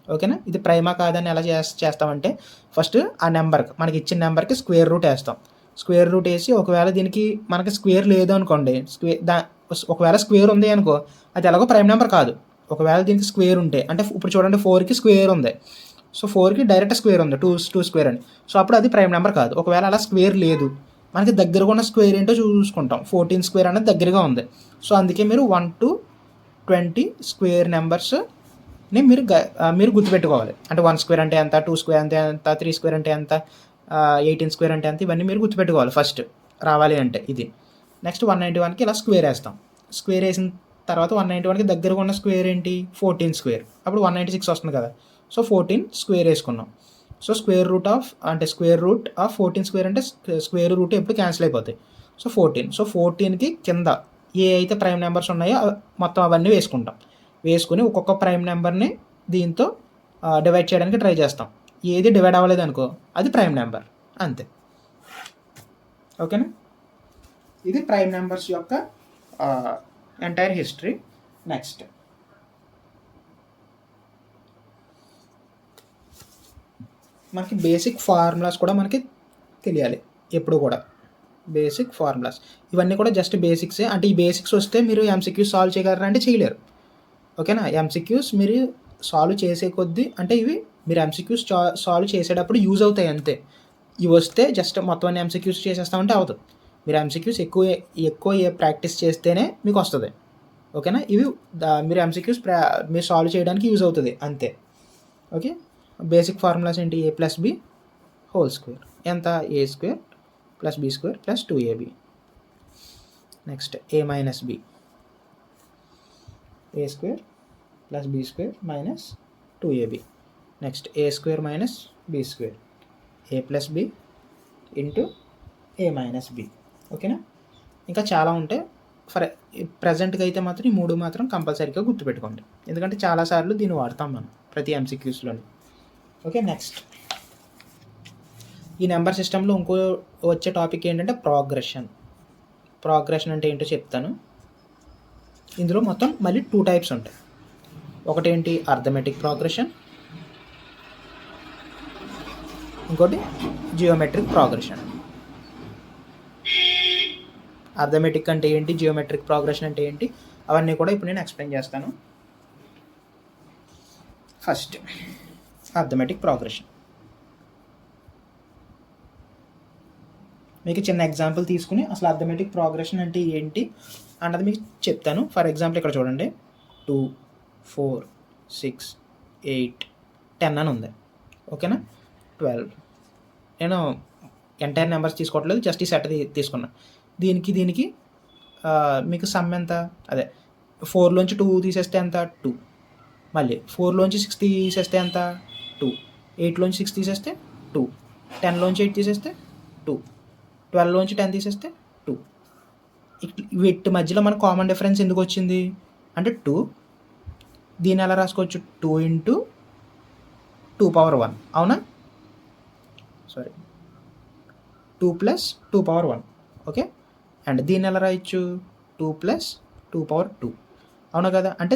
ఓకేనా. ఇది ప్రైమా కాదని ఎలా చేస్తామంటే ఫస్ట్ ఆ నెంబర్కి, మనకి ఇచ్చిన నెంబర్కి స్క్వేర్ రూట్ వేస్తాం. స్క్వేర్ రూట్ వేసి ఒకవేళ దీనికి మనకి స్క్వేర్ లేదు అనుకోండి, ఒకవేళ స్క్వేర్ ఉంది అనుకో, అది ఎలాగో ప్రైమ్ నెంబర్ కాదు. ఒకవేళ దీనికి స్క్వేర్ ఉంటే, అంటే ఇప్పుడు చూడండి 4కి స్క్వేర్ ఉంది, సో 4కి డైరెక్ట్ స్క్వేర్ ఉంది 2 స్క్వేర్ అని, సో అప్పుడు అది ప్రైమ్ నెంబర్ కాదు. ఒకవేళ అలా స్క్వేర్ లేదు, మనకి దగ్గరగా ఉన్న స్క్వేర్ ఏంటో చూసుకుంటాం. 14 స్క్వేర్ అనేది దగ్గరగా ఉంది. సో అందుకే మీరు 1 to 20 స్క్వేర్ నెంబర్స్ని మీరు గుర్తుపెట్టుకోవాలి. అంటే 1 స్క్వేర్ అంటే ఎంత, 2 స్క్వేర్ అంటే ఎంత, 3 స్క్వేర్ అంటే ఎంత, 18 స్క్వేర్ అంటే ఎంత, ఇవన్నీ మీరు గుర్తుపెట్టుకోవాలి ఫస్ట్ రావాలి అంటే ఇది. నెక్స్ట్ 191కి ఇలా స్క్వేర్ వేస్తాం. స్క్వేర్ వేసిన తర్వాత 191కి దగ్గరగా ఉన్న స్క్వేర్ ఏంటి? 14 స్క్వేర్. అప్పుడు 196 వస్తుంది కదా. సో 14 స్క్వేర్ వేసుకున్నాం. So square root of 14 square అంటే స్క్వేర్ రూట్ ఎప్పుడు క్యాన్సిల్ అయిపోతాయి. సో 14. సో 14కి కింద ఏ అయితే ప్రైమ్ నెంబర్స్ ఉన్నాయో మొత్తం అవన్నీ వేసుకుని ఒక్కొక్క ప్రైమ్ నెంబర్ని దీంతో డివైడ్ చేయడానికి ట్రై చేస్తాం. ఏది డివైడ్ అవ్వలేదు అనుకో, అది ప్రైమ్ నెంబర్, అంతే, ఓకేనా. ఇది ప్రైమ్ నెంబర్స్ యొక్క ఎంటైర్ హిస్టరీ. నెక్స్ట్ మనకి బేసిక్ ఫార్ములాస్ కూడా మనకి తెలియాలి ఎప్పుడు కూడా. బేసిక్ ఫార్ములాస్ ఇవన్నీ కూడా జస్ట్ బేసిక్సే. అంటే ఈ బేసిక్స్ వస్తే మీరు ఎంసీక్యూస్ సాల్వ్ చేయగలరా అంటే చేయలేరు, ఓకేనా. ఎంసీక్యూస్ మీరు సాల్వ్ చేసే కొద్దీ, అంటే ఇవి మీరు ఎంసీక్యూస్ సాల్వ్ చేసేటప్పుడు యూజ్ అవుతాయి అంతే. ఇవి వస్తే జస్ట్ మొత్తం అన్ని ఎంసీక్యూస్ చేసేస్తామంటే అవుతుంది. మీరు ఎంసీక్యూస్ ఎక్కువ ప్రాక్టీస్ చేస్తేనే మీకు వస్తుంది, ఓకేనా. ఇవి మీరు ఎంసీక్యూస్ మీరు సాల్వ్ చేయడానికి యూజ్ అవుతుంది అంతే, ఓకే. బేసిక్ ఫార్ములాస్ ఏంటి? a+b² ఎంత? a² + b² + 2ab. Next a - b, a² + b² - 2ab. Next a² - b², a + b × a - b, ఓకేనా. ఇంకా చాలా ఉంటాయి. ప్రజెంట్గా అయితే మాత్రం ఈ 3 మాత్రం కంపల్సరీగా గుర్తుపెట్టుకోండి, ఎందుకంటే చాలాసార్లు దీన్ని వాడతాం మనం ప్రతి ఎంసీక్యూస్లోని, ఓకే. నెక్స్ట్ ఈ నెంబర్ సిస్టంలో ఇంకో వచ్చే టాపిక్ ఏంటంటే ప్రోగ్రెషన్ అంటే ఏంటో చెప్తాను. ఇందులో మొత్తం మళ్ళీ 2 టైప్స్ ఉంటాయి. ఒకటేంటి? అర్థమెటిక్ ప్రోగ్రెషన్, ఇంకోటి జియోమెట్రిక్ ప్రోగ్రెషన్. అర్థమెటిక్ అంటే ఏంటి, జియోమెట్రిక్ ప్రోగ్రెషన్ అంటే ఏంటి, అవన్నీ కూడా ఇప్పుడు నేను ఎక్స్ప్లెయిన్ చేస్తాను. First arithmetic progression. మీకు చిన్న ఎగ్జాంపుల్ తీసుకుని అసలు అర్థమెటిక్ ప్రోగ్రెషన్ అంటే ఏంటి అన్నది మీకు చెప్తాను. ఫర్ ఎగ్జాంపుల్ ఇక్కడ చూడండి 2, 4, 6, 8, 10 అని ఉంది. ఓకేనా, 12. నేను ఎంటైర్ నెంబర్స్ తీసుకోవట్లేదు, జస్ట్ ఈ సెట్ తీసుకున్నా. దీనికి మీకు సమ్ ఎంత, అదే 4లోంచి 2 తీసేస్తే ఎంత 2, మళ్ళీ 4లోంచి 6 తీసేస్తే ఎంత 2, 8లోంచి 6 తీసేస్తే 2, 10లోంచి 8 తీసేస్తే 2, 12లోంచి 10 తీసేస్తే 2. వీటి మధ్యలో మన కామన్ డిఫరెన్స్ ఎందుకు వచ్చింది అంటే 2. దీన్ని ఎలా రాసుకోవచ్చు, 2 × 2 power 1, అవునా, సారీ 2 + 2 power 1. ఓకే, అండ్ దీన్ని ఎలా రాయొచ్చు, 2 + 2 power 2, అవునా కదా. అంటే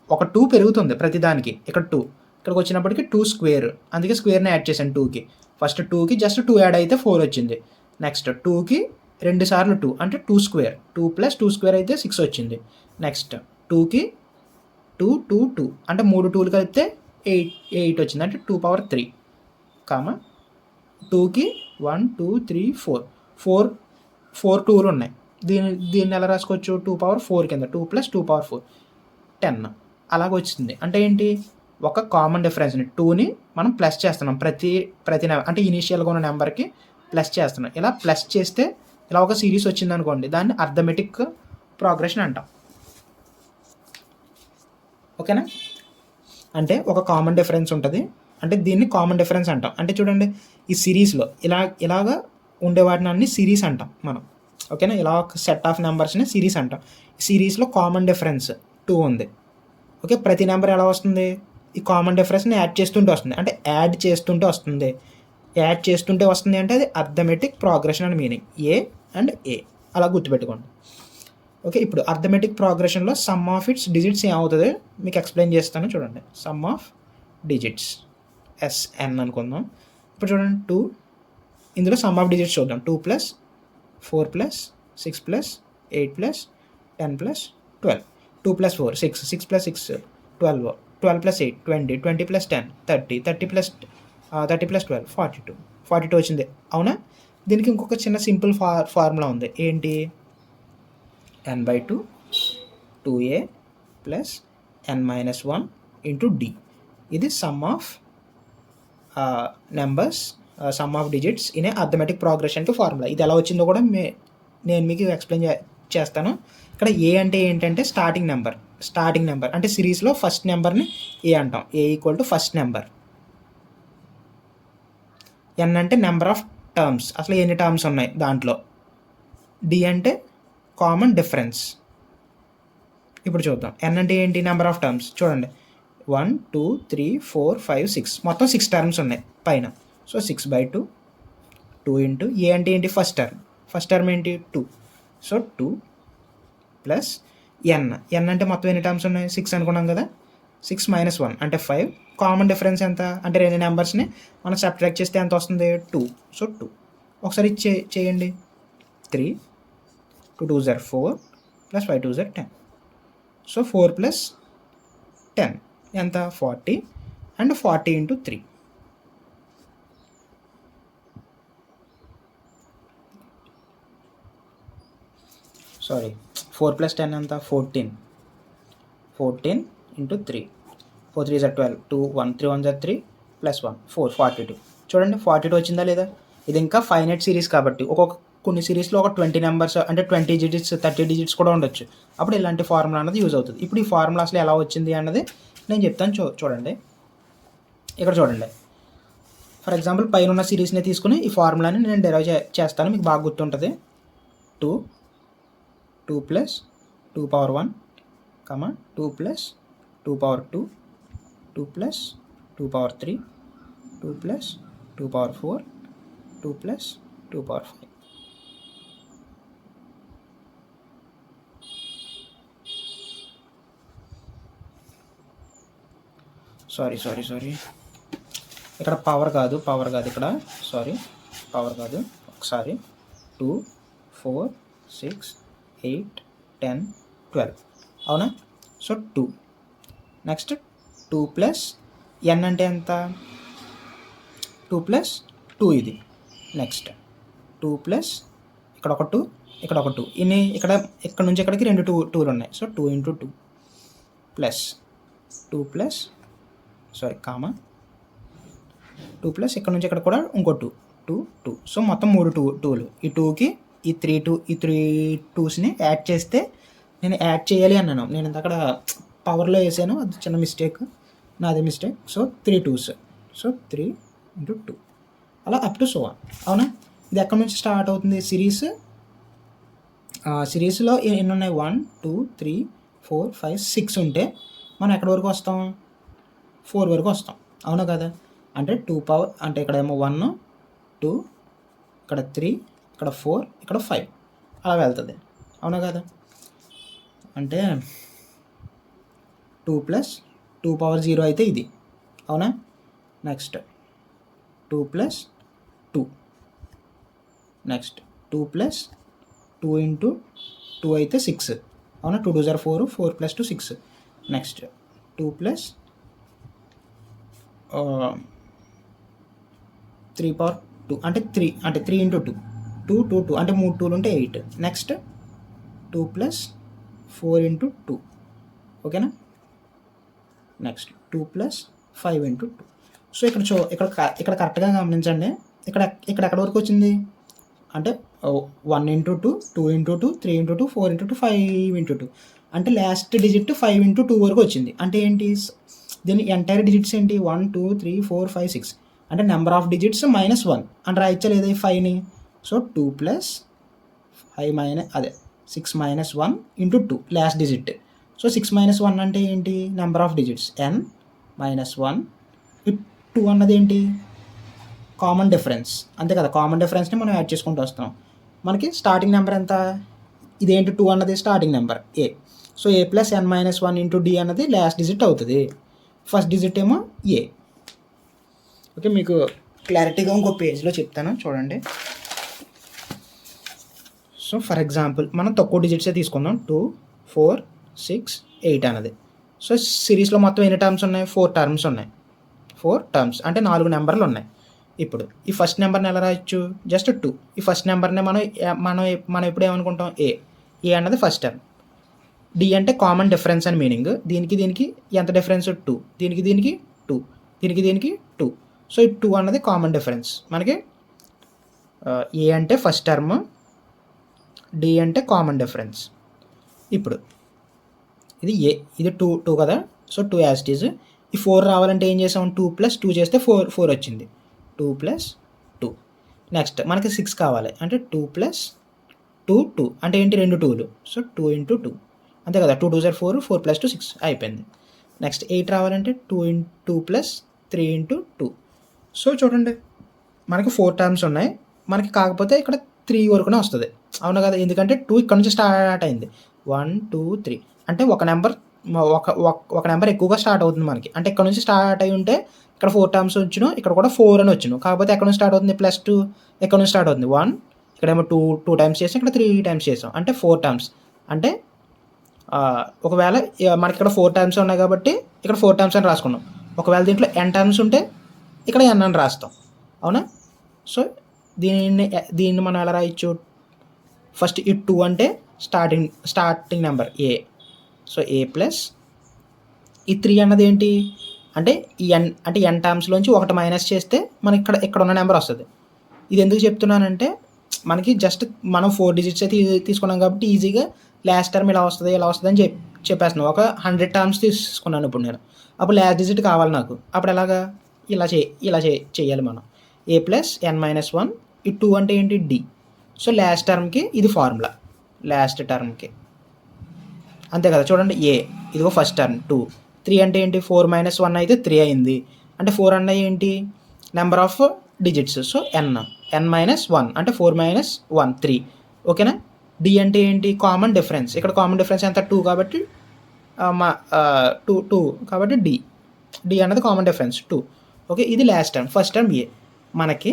ఒక 2 పెరుగుతుంది ప్రతిదానికి. ఇక్కడ 2, ఇక్కడికి వచ్చినప్పటికీ 2 స్క్వేర్, అందుకే స్క్వేర్ని యాడ్ చేశాను 2కి. ఫస్ట్ 2కి జస్ట్ 2 యాడ్ అయితే 4 వచ్చింది. నెక్స్ట్ 2కి 2 సార్లు 2 అంటే 2 స్క్వేర్, 2 + 2 స్క్వేర్ అయితే 6 వచ్చింది. నెక్స్ట్ 2కి 2, 2, 2 అంటే 3 2లు కలిపితే 8 వచ్చింది, అంటే 2 power 3, కామా 2కి 1, 2, 3, 4 2లు ఉన్నాయి. దీన్ని ఎలా రాసుకోవచ్చు, 2 power 4 కింద, 2 + 2 power 4, 10 అలాగ వచ్చింది. అంటే ఏంటి, ఒక కామన్ డిఫరెన్స్ని 2ని మనం ప్లస్ చేస్తున్నాం ప్రతి అంటే ఇనీషియల్గా ఉన్న నెంబర్కి ప్లస్ చేస్తున్నాం. ఇలా ప్లస్ చేస్తే ఇలా ఒక సిరీస్ వచ్చింది అనుకోండి, దాన్ని అర్థమెటిక్ ప్రోగ్రెషన్ అంటాం. ఓకేనా, అంటే ఒక కామన్ డిఫరెన్స్ ఉంటుంది, అంటే దీన్ని కామన్ డిఫరెన్స్ అంటాం. అంటే చూడండి, ఈ సిరీస్లో ఇలాగా ఉండేవాటిని అన్ని సిరీస్ అంటాం మనం. ఓకేనా, ఇలా ఒక సెట్ ఆఫ్ నెంబర్స్ని సిరీస్ అంటాం. సిరీస్లో కామన్ డిఫరెన్స్ 2 ఉంది. ఓకే, ప్రతి నెంబర్ ఎలా వస్తుంది, ఈ కామన్ డిఫరెన్స్ని యాడ్ చేస్తుంటే వస్తుంది, అంటే యాడ్ చేస్తుంటే వస్తుంది. యాడ్ చేస్తుంటే వస్తుంది అంటే అది అర్థమెటిక్ ప్రోగ్రెషన్ అని మీనింగ్. ఏ అండ్ ఏ అలా గుర్తుపెట్టుకోండి. ఓకే, ఇప్పుడు అర్థమెటిక్ ప్రోగ్రెషన్లో సమ్ ఆఫ్ ఇట్స్ డిజిట్స్ ఏమవుతుంది మీకు ఎక్స్ప్లెయిన్ చేస్తాను. చూడండి, సమ్ ఆఫ్ డిజిట్స్ SN అనుకుందాం. ఇప్పుడు చూడండి 2, ఇందులో సమ్ ఆఫ్ డిజిట్స్ చూద్దాం. 2 + 4 + 6 + 8 + 10 + 12, 2 + 4 6, 6 + 6 12, 12 + 8 20, 20 + 10 30, 30 + 12 42 వచ్చింది, అవునా. దీనికి ఇంకొక చిన్న సింపుల్ ఫార్ములా ఉంది. ఏంటి, n/2 2a + n - 1 × d. ఇది sum of numbers, sum of digits in a arithmetic ప్రోగ్రెషన్కి ఫార్ములా. ఇది ఎలా వచ్చిందో కూడా నేను మీకు ఎక్స్ప్లెయిన్ చేస్తాను. ఇక్కడ ఏ అంటే ఏంటంటే స్టార్టింగ్ నెంబర్ అంటే సిరీస్లో ఫస్ట్ నెంబర్ని ఏ అంటాం. ఏ = ఫస్ట్ నెంబర్. ఎన్ అంటే నెంబర్ ఆఫ్ టర్మ్స్, అసలు ఎన్ని టర్మ్స్ ఉన్నాయి దాంట్లో. డి అంటే కామన్ డిఫరెన్స్. ఇప్పుడు చూద్దాం, ఎన్ అంటే ఏంటి, నెంబర్ ఆఫ్ టర్మ్స్. చూడండి 1, 2, 3, 4, 5, 6 మొత్తం 6 టర్మ్స్ ఉన్నాయి పైన. సో 6/2 2 × ఏ అంటే ఏంటి, ఫస్ట్ టర్మ్ ఏంటి 2. సో 2 + n అంటే మొత్తం ఎన్ని టర్మ్స్ ఉన్నాయి 6 అనుకున్నాం కదా. 6 - 1 అంటే 5. కామన్ డిఫరెన్స్ ఎంత అంటే రెండు నెంబర్స్ని మనం సబ్ట్రాక్ట్ చేస్తే ఎంత వస్తుంది 2. సో 2 ఒకసారి చేయండి. 3 2 2s are 4 + 5 2s are 10. So 4 + 10 ఎంత 40 అండ్ 40 × 3. సారీ 4 + 10 ఎంత 14 × 3. 4 3s are 12 2 1 3 1s are 3 + 1 4 42. చూడండి 42 వచ్చిందా లేదా. ఇది ఇంకా ఫైనైట్ సిరీస్ కాబట్టి కొన్ని సిరీస్లో ఒక 20 నెంబర్స్ అంటే 20 డిజిట్స్ 30 డిజిట్స్ కూడా ఉండొచ్చు. అప్పుడు ఇలాంటి ఫార్ములా అన్నది యూజ్ అవుతుంది. ఇప్పుడు ఈ ఫార్ములా అసలు ఎలా వచ్చింది అన్నది నేను చెప్తాను. చూడండి, ఇక్కడ చూడండి. ఫర్ ఎగ్జాంపుల్ పైన ఉన్న సిరీస్ని తీసుకుని ఈ ఫార్ములాని నేను డెరైవ్ చేస్తాను, మీకు బాగా గుర్తుంటుంది. 2 + 2 power 1, 2 + 2 power 2, 2 + 2 power 3, 2 + 2 power 4, 2 + 2 power 5. Sorry ఇక్కడ పవర్ కాదు ఇక్కడ పవర్ కాదు. ఒకసారి 2 4 6 8 10 12 అవునా. సో 2 నెక్స్ట్ 2 + n అంటే ఎంత 2 + 2 ఇది. నెక్స్ట్ 2 ప్లస్ ఇక్కడ ఒక 2 ఇక్కడ ఒక 2 ఇన్ని ఇక్కడ నుంచి ఇక్కడికి 2 2లు ఉన్నాయి. So 2 × 2 plus 2 plus comma 2 plus ఇక్కడ నుంచి ఇక్కడ కూడా ఇంకో 2 2 2. సో మొత్తం 3 2లు. ఈ 2కి ఈ 3 2స్ని యాడ్ చేస్తే నేను యాడ్ చేయాలి అన్నాను. నేను అక్కడ పవర్లో వేసాను, అది చిన్న మిస్టేక్, నాది మిస్టేక్. So 3 2s. సో 3 × 2 అలా అప్ టు సో ఆన్. అవునా? ఇది ఎక్కడి నుంచి స్టార్ట్ అవుతుంది సిరీస్లో ఎన్ని ఉన్నాయి? 1 2 3 4 5 6 ఉంటే మనం ఎక్కడి వరకు వస్తాం? 4 వరకు వస్తాం. అవునా కదా? అంటే 2 పవర్ అంటే ఇక్కడ ఏమో 1 2 ఇక్కడ 3 ఇక్కడ 4 ఇక్కడ 5 అలా వెళ్తుంది. అవునా కదా? అంటే 2 ప్లస్ 2 పవర్ 0 అయితే ఇది. అవునా? నెక్స్ట్ 2 ప్లస్ 2, నెక్స్ట్ 2 ప్లస్ 2 × 2 అయితే 6. అవునా? 2 2 4 4 ప్లస్ 2 6. నెక్స్ట్ 2 ప్లస్ 3 పవర్ 2 అంటే 3 × 2 2 2 2 అంటే 3 2లు ఉంటే 8. Next 2 plus 4 × 2. ఓకేనా? Next 2 plus 5 × 2. సో ఇక్కడ కరెక్ట్గా గమనించండి. ఇక్కడ ఎక్కడ వరకు వచ్చింది అంటే 1 × 2 2 × 2 3 × 2 4 × 2 5 × 2 అంటే లాస్ట్ డిజిట్ 5 × 2 వరకు వచ్చింది. అంటే ఏంటి? దీని ఎంటైర్ డిజిట్స్ ఏంటి? 1 2 3 4 5 6 అంటే నెంబర్ ఆఫ్ డిజిట్స్ -1 అంటే రాయచ్చా లేదా 5ని? So 2 plus 5 6 - 1 × 2 last digit. So 6 - 1 అంటే ఏంటి? Number of digits n -1. 2 అన్నది ఏంటి? Common difference. అంతే కదా? కామన్ డిఫరెన్స్ని మనం యాడ్ చేసుకుంటూ వస్తాం. మనకి స్టార్టింగ్ నెంబర్ ఎంత? ఇదేంటి? 2 అన్నది starting number a. So a + n - 1 × d అన్నది లాస్ట్ డిజిట్ అవుతుంది. ఫస్ట్ డిజిట్ ఏమో a. ఓకే, మీకు క్లారిటీగా ఇంకో పేజ్లో చెప్తాను చూడండి. సో ఫర్ ఎగ్జాంపుల్ మనం తక్కువ డిజిట్సే తీసుకుందాం. 2 4 6 8 అన్నది. సో సిరీస్లో మొత్తం ఎన్ని టర్మ్స్ ఉన్నాయి? 4 టర్మ్స్ ఉన్నాయి. 4 టర్మ్స్ అంటే 4 నెంబర్లు ఉన్నాయి. ఇప్పుడు ఈ ఫస్ట్ నెంబర్ని ఎలా రాయొచ్చు? జస్ట్ 2. ఈ ఫస్ట్ నెంబర్ని మనం ఎప్పుడు ఏమనుకుంటాం? ఏ అన్నది ఫస్ట్ టర్మ్. డి అంటే కామన్ డిఫరెన్స్ అని మీనింగ్. దీనికి ఎంత డిఫరెన్స్? 2. దీనికి 2. దీనికి 2. సో ఈ 2 అన్నది కామన్ డిఫరెన్స్ మనకి. ఏ అంటే ఫస్ట్ టర్మ్, డి అంటే కామన్ డిఫరెన్స్. ఇప్పుడు ఇది ఏ, ఇది 2 కదా? So 2 as it is. ఈ 4 రావాలంటే ఏం చేసాం? 2 + 2 చేస్తే 4 వచ్చింది. 2 + 2. నెక్స్ట్ మనకి 6 కావాలి అంటే 2 + 2 2 అంటే ఏంటి? 2 2లు. సో 2 × 2 అంతే కదా? 2 2 4 4 + 2 6 అయిపోయింది. నెక్స్ట్ 8 రావాలంటే 2 + 3 × 2. సో చూడండి, మనకి 4 టర్మ్స్ ఉన్నాయి. మనకి కాకపోతే ఇక్కడ 3 వరకునే వస్తుంది. అవును కదా? ఎందుకంటే 2 ఇక్కడ నుంచి స్టార్ట్ అయింది. 1 2 3 అంటే ఒక నెంబర్ ఎక్కువగా స్టార్ట్ అవుతుంది మనకి. అంటే ఇక్కడ నుంచి స్టార్ట్ అయి ఉంటే ఇక్కడ 4 టర్మ్స్ వచ్చును, ఇక్కడ కూడా 4 అని వచ్చును. కాకపోతే ఎక్కడ నుంచి స్టార్ట్ అవుతుంది? +2 ఎక్కడ నుంచి స్టార్ట్ అవుతుంది? 1. ఇక్కడేమో 2 టైమ్స్ చేసాం, ఇక్కడ 3 టైమ్స్ చేసాం అంటే 4 టర్మ్స్. అంటే ఒకవేళ మనకి ఇక్కడ 4 టర్మ్స్ ఉన్నాయి కాబట్టి ఇక్కడ 4 టర్మ్స్ అని రాసుకున్నాం. ఒకవేళ దీంట్లో n టర్మ్స్ ఉంటే ఇక్కడ n అని రాస్తాం. అవునా? సో దీన్ని మనం ఎలా రాయొచ్చు? ఫస్ట్ ఈ 2 అంటే starting number A. So a plus ఈ 3 అన్నది ఏంటి అంటే ఈ n అంటే n టర్మ్స్లోంచి ఒకటి మైనస్ చేస్తే మనకి ఇక్కడ ఉన్న నెంబర్ వస్తుంది. ఇది ఎందుకు చెప్తున్నానంటే మనకి జస్ట్ మనం 4 డిజిట్స్ తీసుకున్నాం కాబట్టి ఈజీగా లాస్ట్ టర్మ్ ఇలా వస్తుంది అని చెప్పేస్తున్నాను. ఒక 100 టర్మ్స్ తీసుకున్నాను ఇప్పుడు నేను. అప్పుడు లాస్ట్ డిజిట్ కావాలి నాకు. అప్పుడు ఎలాగా? ఇలా చేయాలి మనం. a + n - 1. ఈ 2 అంటే ఏంటి? d. సో లాస్ట్ టర్మ్కి ఇది ఫార్ములా. లాస్ట్ టర్మ్కి అంతే కదా? చూడండి, ఏ ఇదిగో ఫస్ట్ టర్మ్ 2. 3 అంటే ఏంటి? 4 - 1 అయితే 3 అయింది. అంటే 4 అన్నది ఏంటి? Number of digits. So n - 1 అంటే 4 - 1 3. ఓకేనా? డి అంటే ఏంటి? Common difference. ఇక్కడ కామన్ డిఫరెన్స్ ఎంత? 2 కాబట్టి 2 కాబట్టి డి అన్నది కామన్ డిఫరెన్స్ 2. ఓకే, ఇది లాస్ట్ టర్మ్. ఫస్ట్ టర్మ్ ఏ. మనకి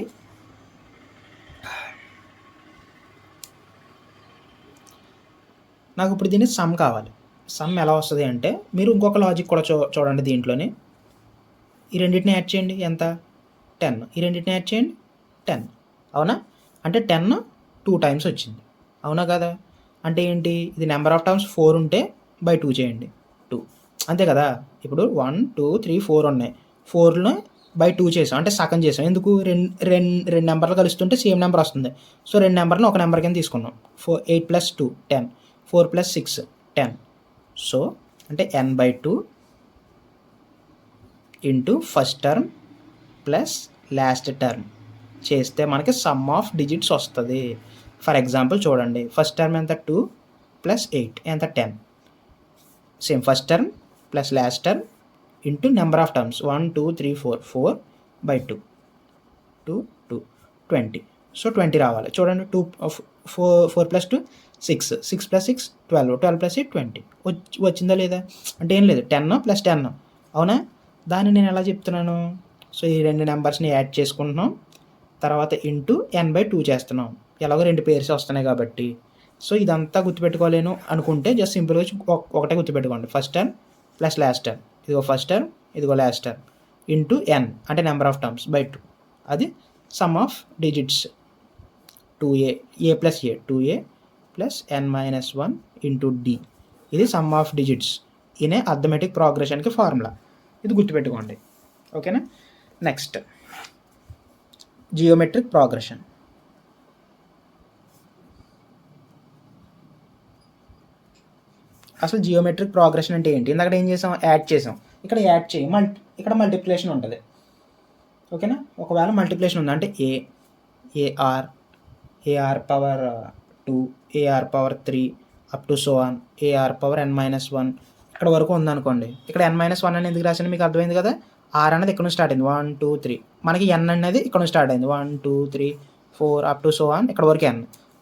నాకు ఇప్పుడు దీన్ని సమ్ కావాలి. సమ్ ఎలా వస్తుంది అంటే మీరు ఇంకొక లాజిక్ కూడా చూడండి దీంట్లోనే. ఈ రెండింటిని యాడ్ చేయండి, ఎంత? 10. ఈ రెండింటిని యాడ్ చేయండి, 10. అవునా? అంటే 10 2 టైమ్స్ వచ్చింది, అవునా కదా? అంటే ఏంటి, ఇది నెంబర్ ఆఫ్ టర్మ్స్ 4 ఉంటే బై 2 చేయండి, 2, అంతే కదా? ఇప్పుడు 1 2 3 4 ఉన్నాయి, 4ను బై 2 చేసాం అంటే సగం చేసాం. ఎందుకు, రెండు నెంబర్లు కలుస్తుంటే సేమ్ నెంబర్ వస్తుంది. సో రెండు నెంబర్లను ఒక నెంబర్ కింద తీసుకున్నాం. 8 + 2 10, 4 + 6 10. సో అంటే n/2 into first term plus last term చేస్తే మనకి సమ్ ఆఫ్ డిజిట్స్ వస్తుంది. ఫర్ ఎగ్జాంపుల్ చూడండి, ఫస్ట్ టర్మ్ ఎంత, 2 + 8 ఎంత, 10. Same first term plus last term into number of terms 1 2 3 4 4/2 2 2 20. So 20 రావాలి. చూడండి, 4 + 2 6, 6 + 6 12, 12 + 8 20 వచ్చిందా లేదా? అంటే ఏం లేదు, 10 + 10, అవునా? దాన్ని నేను ఎలా చెప్తున్నాను, సో ఈ రెండు నెంబర్స్ని యాడ్ చేసుకుంటున్నాం, తర్వాత ఇంటూ n/2 చేస్తున్నాం, ఎలాగో రెండు పేర్స్ వస్తున్నాయి కాబట్టి. సో ఇదంతా గుర్తుపెట్టుకోలేను అనుకుంటే జస్ట్ సింపుల్గా ఒకటే గుర్తుపెట్టుకోండి, first term plus last term, ఇదిగో ఫస్ట్ టర్మ్ ఇదిగో లాస్ట్ టర్మ్ ఇంటూ n అంటే నెంబర్ ఆఫ్ టర్మ్స్ బై 2, అది sum of digits. 2a + a 2a plus n-1 into d, ఇది sum of digits in a arithmetic ప్రోగ్రెషన్కి formula. ఇది గుర్తుపెట్టుకోండి, ఓకేనా? Next geometric progression. అసలు జియోమెట్రిక్ ప్రోగ్రెషన్ అంటే ఏంటి? ఇందాక ఏం చేసాం, యాడ్ చేసాం. ఇక్కడ యాడ్ చేయి, ఇక్కడ మల్టిప్లికేషన్ ఉంటుంది, ఓకేనా? ఒకవేళ మల్టిప్లికేషన్ ఉంది అంటే AR power 2 AR power 3 up to so on AR power n-1 ఇక్కడ వరకు ఉందనుకోండి. ఇక్కడ n-1 అని ఎందుకు రాసాను మీకు అర్థమైంది కదా? R అనేది ఇక్కడ నుంచి స్టార్ట్ అయింది, 1 2 3, మనకి n అనేది ఇక్కడ నుంచి స్టార్ట్ అయింది, 1 2 3 4 అప్ టు సో ఆన్ ఇక్కడ వరకు n.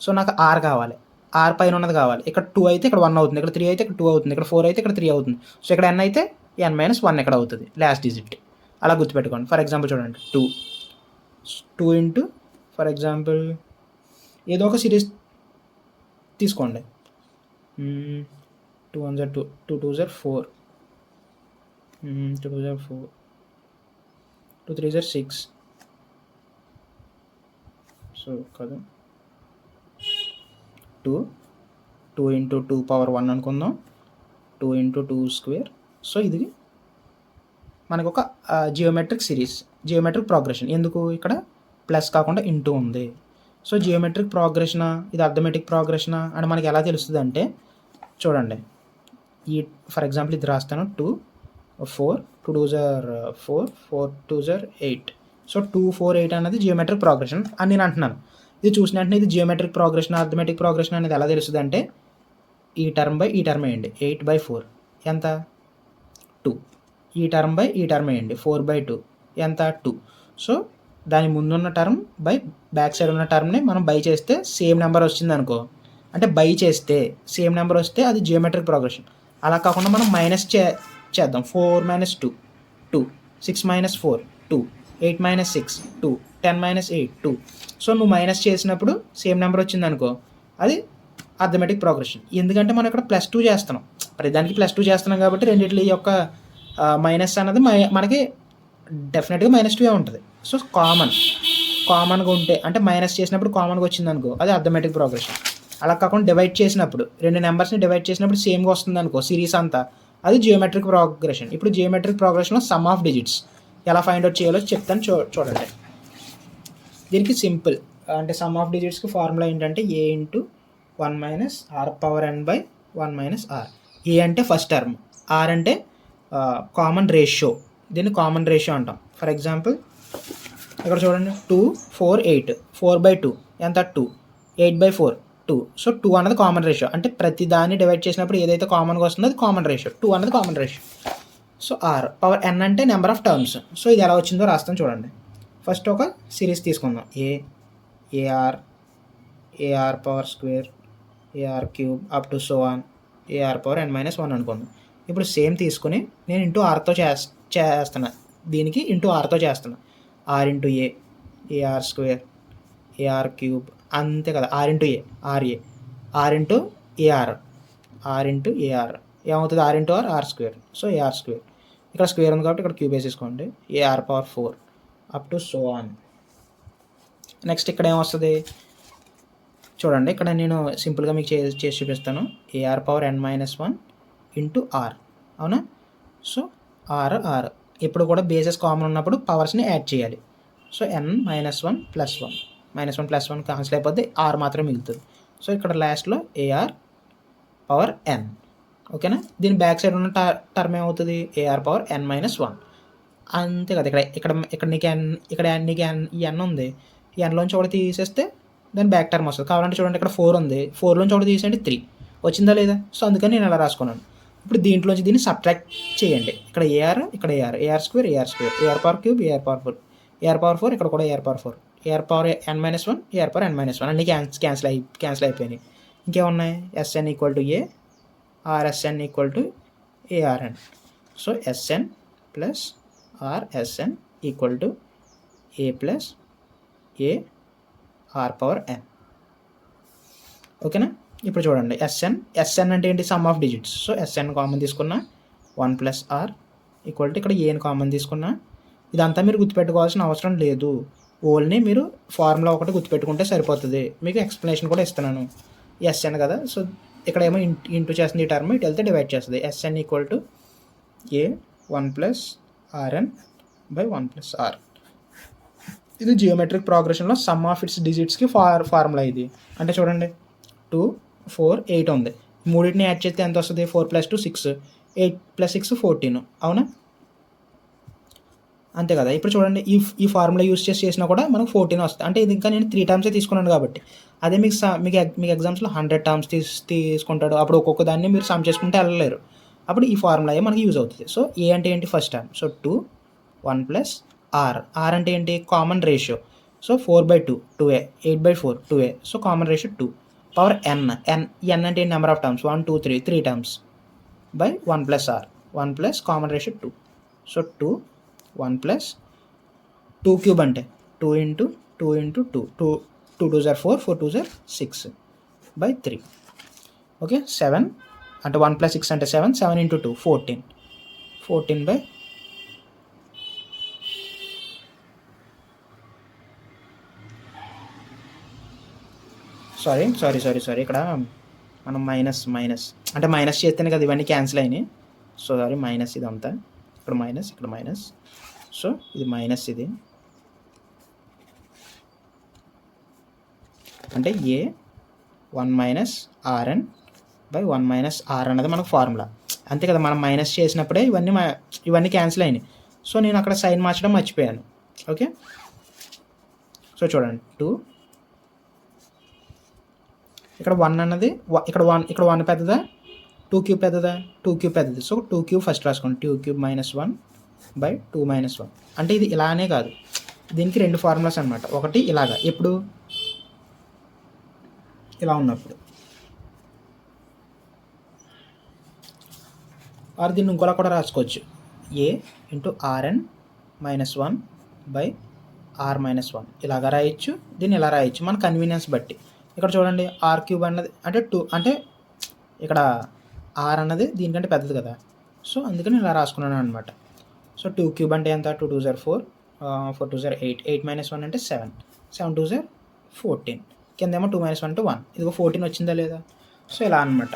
సో నాకు R కావాలి, R పైన ఉన్నది కావాలి. ఇక్కడ 2 అయితే ఇక్కడ 1 అవుతుంది, ఇక్కడ 3 అయితే ఇక్కడ 2 అవుతుంది, ఇక్కడ 4 అయితే ఇక్కడ 3 అవుతుంది. సో ఇక్కడ n అయితే n-1 ఎక్కడ అవుతుంది, లాస్ట్ డిజిట్. అలా గుర్తుపెట్టుకోండి. ఫర్ ఎగ్జాంపుల్ చూడండి, 2 ఇంటూ ఫర్ ఎగ్జాంపుల్ ఏదో ఒక సిరీస్ తీసుకోండి, 2 1 2 2 2 4 2 2 4 2 3 6. సో కదా 2 ఇంటూ 2 పవర్ 1 అనుకుందాం, 2 ఇంటూ 2 స్క్వేర్. సో ఇది మనకు ఒక జియోమెట్రిక్ సిరీస్, జియోమెట్రిక్ ప్రోగ్రెషన్. ఎందుకు ఇక్కడ ప్లస్ కాకుండా ఇంటూ ఉంది. సో జియోమెట్రిక్ ప్రోగ్రెషనా ఇది అర్థమెటిక్ ప్రోగ్రెషనా అని మనకి ఎలా తెలుస్తుంది అంటే చూడండి, ఈ ఫర్ ఎగ్జాంపుల్ ఇది రాస్తాను, 2 4 2 2 4 4 2 8. సో 2 4 8 అనేది జియోమెట్రిక్ ప్రోగ్రెషన్ అని నేను అంటున్నాను. ఇది చూసిన వెంటనే ఇది జియోమెట్రిక్ ప్రోగ్రెషన్ అర్థమెటిక్ ప్రోగ్రెషన్ అనేది ఎలా తెలుస్తుంది అంటే ఈ టర్మ్ బై ఈ టర్మ్ వేయండి, 8/4 ఎంత, 2. ఈ టర్మ్ బై ఈ టర్మ్ వేయండి, 4/2 ఎంత, 2. సో దాని ముందున్న టర్మ్ బై బ్యాక్ సైడ్ ఉన్న టర్మ్ని మనం బై చేస్తే సేమ్ నెంబర్ వచ్చింది అనుకో, అంటే బై చేస్తే సేమ్ నెంబర్ వస్తే అది జియోమెట్రిక్ ప్రోగ్రెషన్. అలా కాకుండా మనం మైనస్ చేద్దాం, 4 - 2 2, 6 - 4 2, 8 - 6 2, 10 - 8 2. సో నువ్వు మైనస్ చేసినప్పుడు సేమ్ నెంబర్ వచ్చింది అనుకో, అది అర్థమెటిక్ ప్రోగ్రెషన్. ఎందుకంటే మనం ఇక్కడ +2 చేస్తున్నాం, ప్రతిదానికి +2 చేస్తున్నాం కాబట్టి రెండిట్ల యొక్క మైనస్ అన్నది మనకి డెఫినెట్గా -2 ఉంటుంది. సో కామన్గా ఉంటే అంటే మైనస్ చేసినప్పుడు కామన్గా వచ్చింది అనుకో, అది అర్థమెటిక్ ప్రోగ్రెషన్. అలా కాకుండా డివైడ్ చేసినప్పుడు రెండు నెంబర్స్ని డివైడ్ చేసినప్పుడు సేమ్గా వస్తుంది అనుకో సిరీస్ అంతా, అది జియోమెట్రిక్ ప్రోగ్రెషన్. ఇప్పుడు జియోమెట్రిక్ ప్రోగ్రెషన్లో సమ్ ఆఫ్ డిజిట్స్ ఎలా ఫైండ్ అవుట్ చేయాలో చెప్తాను, చూడండి. దీనికి సింపుల్ అంటే సమ్ ఆఫ్ డిజిట్స్కి ఫార్ములా ఏంటంటే A × 1 - r⁻n/1 - r. ఏ అంటే ఫస్ట్ టర్మ్, ఆర్ అంటే కామన్ రేషియో, దీన్ని కామన్ రేషియో అంటాం. ఫర్ ఎగ్జాంపుల్ ఇక్కడ చూడండి, 2 4 8 4/2 ఎంత, 2 8/4 2. సో 2 అన్నది కామన్ రేషియో, అంటే ప్రతి దాన్ని డివైడ్ చేసినప్పుడు ఏదైతే కామన్గా వస్తుందో అది కామన్ రేషియో, 2 అన్నది common ratio. So r power n అంటే నెంబర్ ఆఫ్ టర్మ్స్. సో ఇది ఎలా వచ్చిందో రాస్తాను చూడండి. ఫస్ట్ ఒక సిరీస్ తీసుకుందాం, AR power square AR cube up to so on AR power n-1 అనుకుందాం. ఇప్పుడు సేమ్ తీసుకుని నేను ఇంటూ ఆర్తో చేస్తున్నా, దీనికి ఇంటూ ఆర్తో చేస్తున్నా, R × A AR square AR cube అంతే కదా, R × A RA R × AR R × AR ఏమవుతుంది, R × R square. So AR square, ఇక్కడ స్క్వేర్ ఉంది కాబట్టి ఇక్కడ క్యూబ్ వేసేసుకోండి, AR power 4 up to so on. Next ఇక్కడ ఏమొస్తుంది, చూడండి ఇక్కడ నేను సింపుల్గా మీకు చేసి చూపిస్తాను. AR power n minus 1 into R, అవునా? సో ఆర్ ఎప్పుడు కూడా బేసెస్ కామన్ ఉన్నప్పుడు పవర్స్ని యాడ్ చేయాలి. So n minus 1 plus 1 minus 1 plus 1 cancel అయిపోతే ఆర్ మాత్రం మిగులుతుంది. సో ఇక్కడ లాస్ట్లో ఏఆర్ పవర్ n, ఓకేనా? దీని బ్యాక్ సైడ్ ఉన్న టర్మ్ ఏమవుతుంది? ఏఆర్ పవర్ n మైనస్ 1, అంతే కదా. ఇక్కడ నీకు n ఉంది, ఈ nలోంచి ఒకటి తీసేస్తే దాని బ్యాక్ టర్మ్ వస్తుంది. కావాలంటే చూడండి ఇక్కడ 4 ఉంది, 4లోంచి ఒకటి తీసేయండి 3 వచ్చిందా లేదా? సో అందుకని నేను అలా రాసుకున్నాను. ఇప్పుడు దీంట్లోంచి దీన్ని సబ్ట్రాక్ట్ చేయండి. ఇక్కడ AR square, AR power cube, AR power 4, ఇక్కడ కూడా AR power 4, AR power n minus 1, AR power n minus 1 అన్నీ క్యాన్సిల్ అయిపోయినాయి. ఇంకేమున్నాయి? SN equal to A, RSN equal to ARN. So SN plus RSN equal to A plus A R power n, ఓకేనా? ఇప్పుడు చూడండి SN అంటే ఏంటి? Sum of digits. So SN common తీసుకున్నా 1 plus are equal to ఇక్కడ ఏని common తీసుకున్నా. ఇదంతా మీరు గుర్తుపెట్టుకోవాల్సిన అవసరం లేదు, ఓన్లీ మీరు ఫార్ములా ఒకటి గుర్తుపెట్టుకుంటే సరిపోతుంది. మీకు ఎక్స్ప్లెనేషన్ కూడా ఇస్తున్నాను. ఎస్ఎన్ కదా, సో ఇక్కడ ఏమో ఇంటూ చేస్తుంది ఈ టర్మ్, ఇటు వెళ్తే డివైడ్ చేస్తుంది. S N equal to A 1 plus R N by 1 plus R. ఇది జియోమెట్రిక్ ప్రోగ్రెషన్లో సమ్ ఆఫ్ ఇట్స్ డిజిట్స్కి ఫార్ములా ఇది. అంటే చూడండి 2, 4, 8 ఉంది, మూడింటిని యాడ్ చేస్తే ఎంత వస్తుంది? 4 ప్లస్ 2 6, 8 ప్లస్ 6 14, అవునా? అంతే కదా. ఇప్పుడు చూడండి ఈ ఫార్ములా యూస్ చేసినా కూడా మనకు 14 వస్తుంది. అంటే ఇది ఇంకా నేను 3 టర్మ్సే తీసుకున్నాను కాబట్టి. అదే మీకు ఎగ్జామ్స్లో 100 టర్మ్స్ తీసుకుంటాడు, అప్పుడు ఒక్కొక్క దాన్ని మీరు సమ్ చేసుకుంటే వెళ్ళలేరు. అప్పుడు ఈ ఫార్ములా మనకి యూజ్ అవుతుంది. సో ఏ అంటే ఏంటి? First term. So 2, 1 plus R అంటే ఏంటి? Common ratio. So 4/2 2a, 8/4 2a, so common ratio 2 power n అంటే number of terms 1 2 3 terms by 1 plus R, 1 plus common ratio 2. So 2 1 plus 2 cube అంటే 2 into 2 into 2 2 2 2 4 4 2 6 by 3, okay. 7 అంటే 1 plus 6 అంటే 7, 7 into 2 14 by sorry ఇక్కడ మనం minus అంటే minus చేస్తేనే కదా ఇవన్నీ క్యాన్సిల్ అయినాయి. సో సారీ, మైనస్ ఇదంతా, ఇక్కడ మైనస్, సో ఇది మైనస్, ఇది అంటే A 1 minus RN by 1 minus R అన్నది మనకు ఫార్ములా. అంతే కదా, మనం మైనస్ చేసినప్పుడే ఇవన్నీ క్యాన్సిల్ అయినాయి. సో నేను అక్కడ సైన్ మార్చడం మర్చిపోయాను, ఓకే. సో చూడండి 2, ఇక్కడ 1 అన్నది ఇక్కడ 1 పెద్దదా, 2 క్యూబ్ పెద్దదా? 2 క్యూబ్ పెద్దది. సో 2 క్యూబ్ ఫస్ట్ రాసుకోండి. 2 క్యూబ్ మైనస్ 1 బై 2 మైనస్ 1. అంటే ఇది ఇలానే కాదు, దీనికి 2 ఫార్ములాస్ అనమాట. ఒకటి ఇలాగా, ఎప్పుడు ఇలా ఉన్నప్పుడు, ఆర్ దీన్ని ఇంకోలా కూడా రాసుకోవచ్చు. A into R N minus 1 by R minus 1 ఇలాగా రాయొచ్చు, దీన్ని ఇలా రాయొచ్చు మన కన్వీనియన్స్ బట్టి. ఇక్కడ చూడండి ఆర్ క్యూబ్ అన్నది అంటే 2, అంటే ఇక్కడ ఆర్ అన్నది దీనికంటే పెద్దది కదా, సో అందుకని ఇలా రాసుకున్నాను అనమాట. సో 2 క్యూబ్ అంటే ఎంత? 2 2 4 4 2 8, 8 మైనస్ 1 అంటే 7, 7 2 14, కిందేమో 2 మైనస్ 1 అంటే 1, ఇదిగో 14 వచ్చిందా లేదా? సో ఇలా అనమాట.